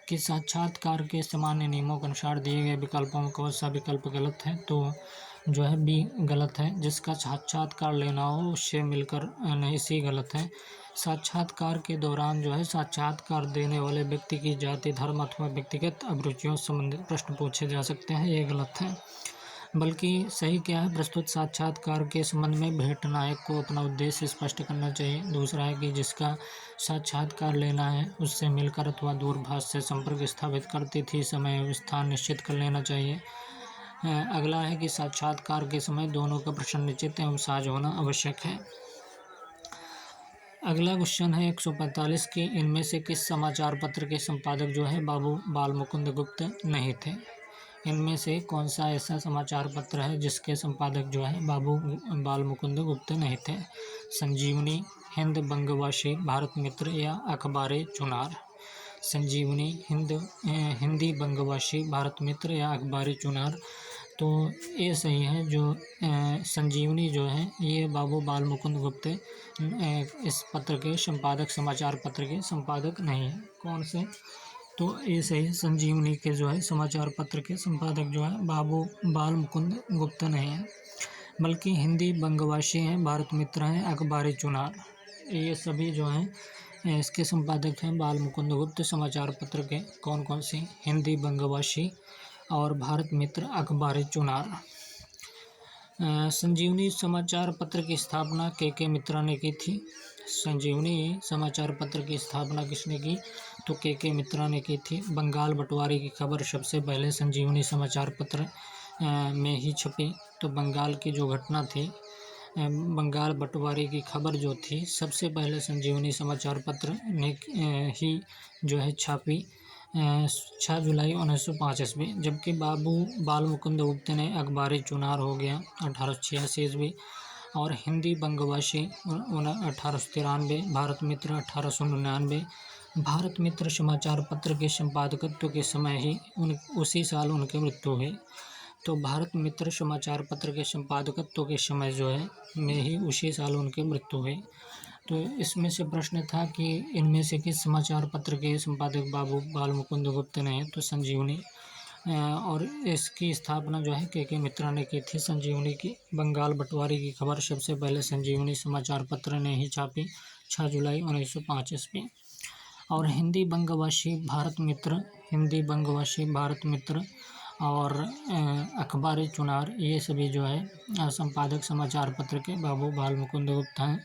S1: कि साक्षात्कार के सामान्य नियमों के अनुसार दिए गए विकल्पों में कौन सा विकल्प गलत है? तो जो है बी गलत है। जिसका साक्षात्कार लेना हो उससे मिलकर नहीं, सी गलत है। साक्षात्कार के दौरान जो है साक्षात्कार देने वाले व्यक्ति की जाति, धर्म अथवा व्यक्तिगत अभिरुचियों से संबंधित प्रश्न पूछे जा सकते हैं, ये गलत है। बल्कि सही क्या है? प्रस्तुत साक्षात्कार के संबंध में भेंट नायक को अपना उद्देश्य स्पष्ट करना चाहिए। दूसरा है कि जिसका साक्षात्कार लेना है उससे मिलकर अथवा दूरभाष से संपर्क स्थापित कर तिथि, समय और स्थान निश्चित कर लेना चाहिए। अगला है कि साक्षात्कार के समय दोनों का प्रसन्नचित्त एवं सहज होना आवश्यक है। अगला क्वेश्चन है 145 की इनमें से किस समाचार पत्र के संपादक जो है बाबू बाल मुकुंद गुप्त नहीं थे? इनमें से कौन सा ऐसा समाचार पत्र है जिसके संपादक जो है बाबू बाल मुकुंद गुप्त नहीं थे? संजीवनी, हिंद बंगवासी, भारत मित्र या अखबार चुनार? संजीवनी, हिंदी बंगवासी, भारत मित्र या अखबार चुनार? तो ये सही है। जो संजीवनी जो है ये बाबू बाल मुकुंद गुप्त इस पत्र के संपादक, समाचार पत्र के संपादक नहीं है। कौन से? तो ये सही है। संजीवनी के जो है समाचार पत्र के संपादक जो है बाबू बाल मुकुंद गुप्त नहीं है, बल्कि हिंदी बंगवासी हैं, भारत मित्र हैं, अखबार चुनार, ये सभी जो हैं इसके संपादक हैं बाल मुकुंद गुप्त। समाचार पत्र के कौन कौन सी? हिंदी बंगवासी और भारत मित्र, अखबार चुनार। संजीवनी समाचार पत्र की स्थापना के मित्रा ने की थी। संजीवनी समाचार पत्र की स्थापना किसने की? तो के मित्रा ने की थी। बंगाल बंटवारे की खबर सबसे पहले संजीवनी समाचार पत्र में ही छपी। तो बंगाल की जो घटना थी, बंगाल बंटवारे की खबर जो थी सबसे पहले संजीवनी समाचार पत्र ने ही जो है छापी 6 जुलाई 1905 ईस्वी। जबकि बाबू बाल मुकुंद गुप्त ने अखबार चुनार हो गया 1886 ईस्वी, और हिंदी बंगवासी 1893, भारत मित्र 1899। भारत मित्र समाचार पत्र के संपादकत्व के समय ही उसी साल उनकी मृत्यु हुई। तो भारत मित्र समाचार पत्र के संपादकत्व के समय जो है में ही उसी साल उनकी मृत्यु हुई। तो इसमें से प्रश्न था कि इनमें से किस समाचार पत्र के संपादक बाबू बाल मुकुंद गुप्त ने? तो संजीवनी। और इसकी स्थापना जो है के मित्रा ने की थी। संजीवनी की बंगाल बंटवारे की खबर सबसे पहले संजीवनी समाचार पत्र ने ही छापी 6 जुलाई 1905 ईस्वी। और हिंदी बंगवासी भारत मित्र और अखबार चुनार, ये सभी जो है संपादक समाचार पत्र के बाबू बाल मुकुंद गुप्त हैं।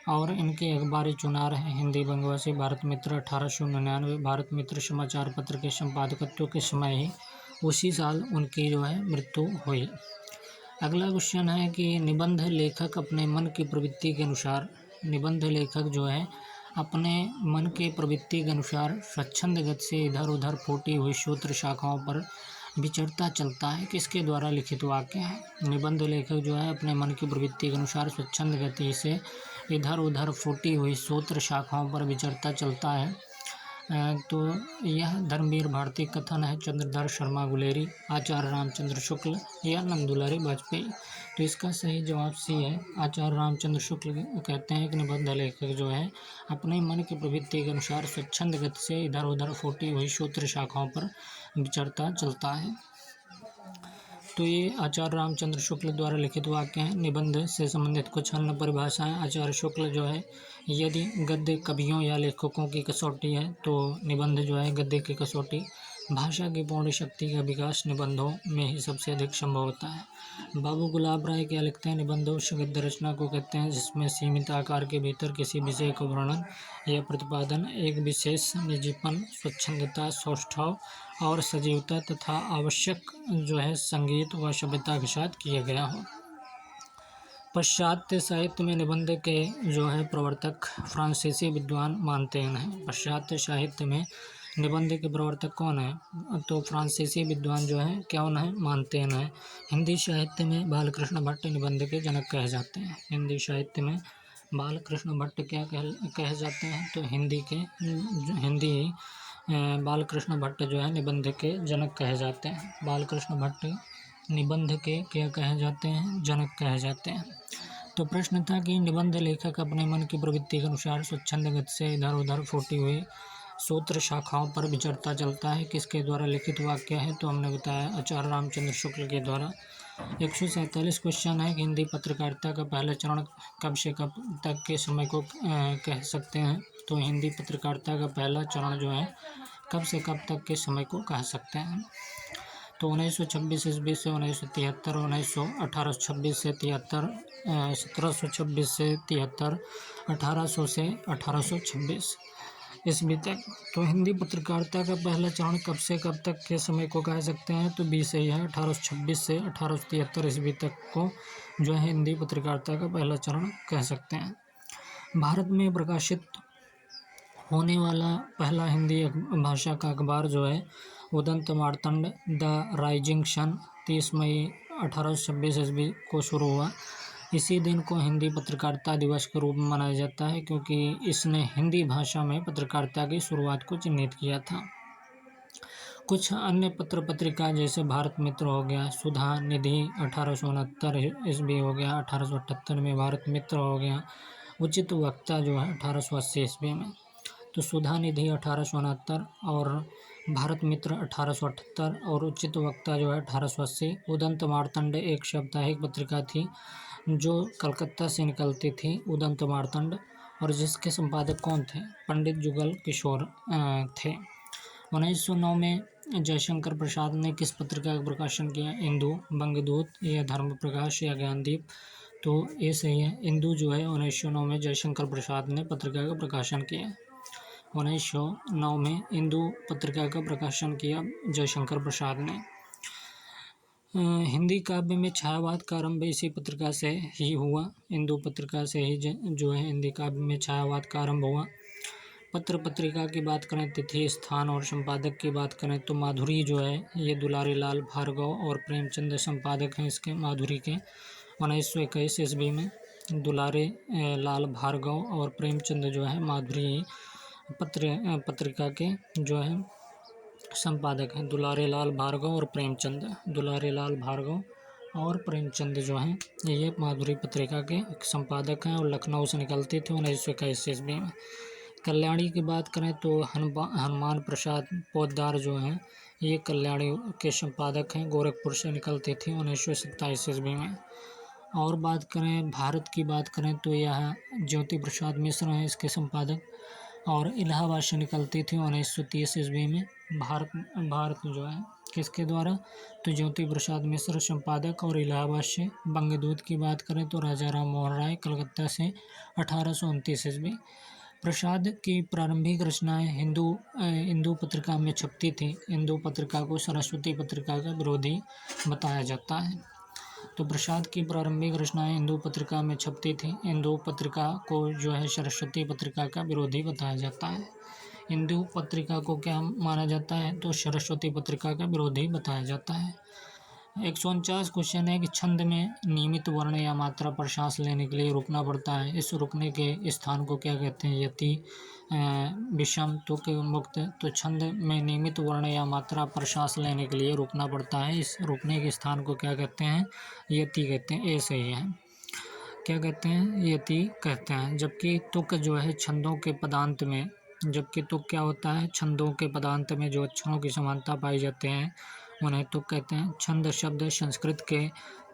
S1: और इनके अखबार चुनार हैं हिंदी बंगवासी भारत मित्र 1899। भारत मित्र समाचार पत्र के संपादकत्व के समय ही उसी साल उनकी जो है मृत्यु हुई। अगला क्वेश्चन है कि निबंध लेखक अपने मन की प्रवृत्ति के अनुसार, निबंध लेखक जो है अपने मन के प्रवृत्ति के अनुसार स्वच्छंद गति से इधर उधर फूटी हुई सूत्र शाखाओं पर विचरता चलता है। किसके द्वारा लिखित वाक्य है? निबंध लेखक जो है अपने मन की प्रवृत्ति के अनुसार स्वच्छंद गति से इधर उधर फूटी हुई सूत्र शाखाओं पर विचरता चलता है। तो यह धर्मवीर भारती कथन है चंद्रधर शर्मा गुलेरी, आचार्य रामचंद्र शुक्ल या नंदुलारी वाजपेयी। तो इसका सही जवाब सी है, आचार्य रामचंद्र शुक्ल कहते हैं कि निबंध लेखक जो है अपने मन की प्रवृत्ति के अनुसार स्वच्छंद गति से इधर उधर फूटी हुई सूत्र शाखाओं पर विचरता चलता है। तो ये आचार्य रामचंद्र शुक्ल द्वारा लिखित वाक्य हैं। निबंध से संबंधित कुछ अन्य परिभाषाएं। आचार्य शुक्ल जो है, यदि गद्य कवियों या लेखकों की कसौटी है तो निबंध जो है गद्य की कसौटी। भाषा की पूर्ण शक्ति का विकास निबंधों में ही सबसे अधिक संभव होता है। बाबू गुलाब राय क्या लिखते हैं? निबंध उस गद्य रचना को कहते हैं जिसमें सीमित आकार के भीतर किसी विषय का वर्णन या प्रतिपादन, एक विशेष निजीपन, स्वच्छंदता, सौष्ठव और सजीवता तथा आवश्यक जो है संगीत व सभ्यता के साथ किया गया हो। पाश्चात्य साहित्य में निबंध के जो है प्रवर्तक फ्रांसीसी विद्वान मानतेन हैं। पाश्चात्य साहित्य में निबंध के प्रवर्तक कौन है? तो फ्रांसीसी विद्वान जो है कौन है? मानतेन है। हिंदी साहित्य में बालकृष्ण भट्ट निबंध के जनक कहे जाते हैं। हिंदी साहित्य में बालकृष्ण भट्ट क्या कहे जाते हैं? तो हिंदी बालकृष्ण भट्ट जो है निबंध के जनक कहे जाते हैं। बालकृष्ण भट्ट निबंध के क्या कहे जाते हैं? जनक कहे जाते हैं। तो प्रश्न था कि निबंध लेखक अपने मन की प्रवृत्ति के अनुसार स्वच्छंद गति से इधर उधर फूटी हुई सूत्र शाखाओं पर विचरता चलता है। किसके द्वारा लिखित वाक्य है? तो हमने बताया आचार्य रामचंद्र शुक्ल के द्वारा। 147 क्वेश्चन है कि हिंदी पत्रकारिता का पहला चरण कब से कब तक के समय को कह सकते हैं? तो हिंदी पत्रकारिता का पहला चरण जो है कब से कब तक के समय को कह सकते हैं? तो 1926 ईस्वी से 1973, 1826 से 73, 1726 से 73, 1800 से 1826 ईस्वी तक। तो हिंदी पत्रकारिता का पहला चरण कब से कब तक के समय को कह सकते हैं? तो बी सही है, 1826 से 1873 ईस्वी तक को जो है हिंदी पत्रकारिता का पहला चरण कह सकते हैं। भारत में प्रकाशित होने वाला पहला हिंदी भाषा का अखबार जो है Udant Martand the rising sun 30 मई 1826 ईस्वी को शुरू हुआ। इसी दिन को हिंदी पत्रकारिता दिवस के रूप में मनाया जाता है क्योंकि इसने हिंदी भाषा में पत्रकारिता की शुरुआत को चिन्हित किया था। कुछ अन्य पत्र पत्रिका जैसे भारत मित्र हो गया, सुधा निधि 1869 ईस्वी हो गया, 1878 में भारत मित्र हो गया, उचित वक्ता जो है 1880 ईस्वी में। तो सुधा निधि 1869 और भारत मित्र 1878 और उचित वक्ता जो है 1880। उदंत मार्तंड एक साप्ताहिक पत्रिका थी जो कलकत्ता से निकलती थी, उदंत मार्तंड, और जिसके संपादक कौन थे? पंडित जुगल किशोर थे। 1909 में जयशंकर प्रसाद ने किस पत्रिका का प्रकाशन किया? इंदु, बंगदूत या धर्म प्रकाश या ज्ञानदीप? तो ये सही है, इंदु जो है 1909 में जयशंकर प्रसाद ने पत्रिका का प्रकाशन किया। 1909 में इंदु पत्रिका का प्रकाशन किया जयशंकर प्रसाद ने। हिंदी काव्य में छायावाद का आरंभ इसी पत्रिका से ही हुआ, इंदु पत्रिका से ही जो है हिंदी काव्य में छायावाद का आरंभ हुआ। पत्र पत्रिका की बात करें, तिथि, स्थान और संपादक की बात करें तो माधुरी जो है ये दुलारी लाल भार्गव और प्रेमचंद संपादक हैं इसके, माधुरी के। 1921 ईस्वी में दुलारे लाल भार्गव और प्रेमचंद जो है माधुरी पत्रिका के जो है संपादक हैं, दुलारे लाल भार्गव और प्रेमचंद, दुलारे लाल भार्गव और प्रेमचंद जो हैं ये माधुरी पत्रिका के एक संपादक हैं और लखनऊ से निकलते थे 1921 ईस्वी में। कल्याणी की बात करें तो हनुमान प्रसाद पोद्दार जो हैं ये कल्याणी के संपादक हैं, गोरखपुर से निकलते थे 1927 ईस्वी में। और बात करें भारत की बात करें तो यह ज्योति प्रसाद मिश्र हैं इसके संपादक, और इलाहाबाद से निकलती थी 1930 ईस्वी में। भारत जो है किसके द्वारा, तो ज्योति प्रसाद मिश्र संपादक, और इलाहाबाद से। बंगदूत की बात करें तो राजा राम मोहन राय कलकत्ता से 1829 ईस्वी। प्रसाद की प्रारंभिक रचनाएं हिंदू पत्रिका में छपती थी। हिंदू पत्रिका को सरस्वती पत्रिका का विरोधी बताया जाता है। तो प्रसाद की प्रारंभिक रचनाएं हिंदू पत्रिका में छपती थी। हिंदू पत्रिका को जो है सरस्वती पत्रिका का विरोधी बताया जाता है। हिंदू पत्रिका को क्या माना जाता है, तो सरस्वती पत्रिका का विरोधी बताया जाता है। 149 क्वेश्चन है कि छंद में नियमित वर्ण या मात्रा पर सांस लेने के लिए रुकना पड़ता है। इस रुकने के स्थान को क्या कहते हैं, यति, विषम, तुक, मुक्त। तो छंद में नियमित वर्ण या मात्रा पर सांस लेने के लिए रुकना पड़ता है। इस रुकने के स्थान को क्या कहते हैं, यति कहते हैं। ए सही है, क्या कहते हैं, यति कहते हैं। जबकि तुक जो है छंदों के पदांत में, जबकि तुक क्या होता है, छंदों के पदांत में जो अक्षरों की समानता पाई जाते हैं उन्हें तुक कहते हैं। छंद शब्द संस्कृत के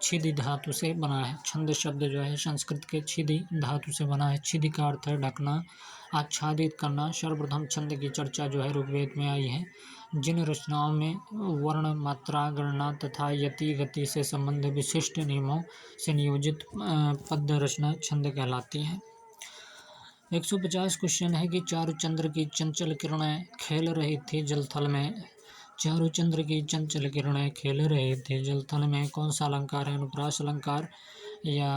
S1: छिदि धातु से बना है। छंद शब्द जो है संस्कृत के छिदि धातु से बना है। छिदि का अर्थ है ढकना, आच्छादित करना। सर्वप्रथम छंद की चर्चा जो है ऋग्वेद में आई है। जिन रचनाओं में वर्ण, मात्रा, गणना तथा यति, गति से संबंध विशिष्ट नियमों से नियोजित पद्य रचना छंद कहलाती है। 150 क्वेश्चन है कि चारुचंद्र की चंचल किरणें खेल रही थी जलथल में। चारुचंद्र की चंचल किरणें खेल रही थी जलथल में, कौन सा अलंकार है, अनुप्रास अलंकार या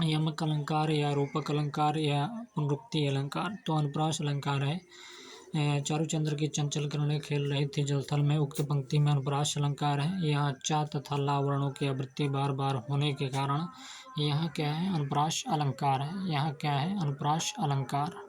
S1: यमक अलंकार या रूपक अलंकार या पुनरुक्ति अलंकार। तो अनुप्रास अलंकार है। चारुचंद्र की चंचल किरणें खेल रही थी जलथल में, उक्त पंक्ति में अनुप्रास अलंकार है। यहाँ चा तथा ला वर्णों की आवृत्ति बार बार होने के कारण यहाँ क्या है, अनुप्रास अलंकार है। यहाँ क्या है, अनुप्रास अलंकार।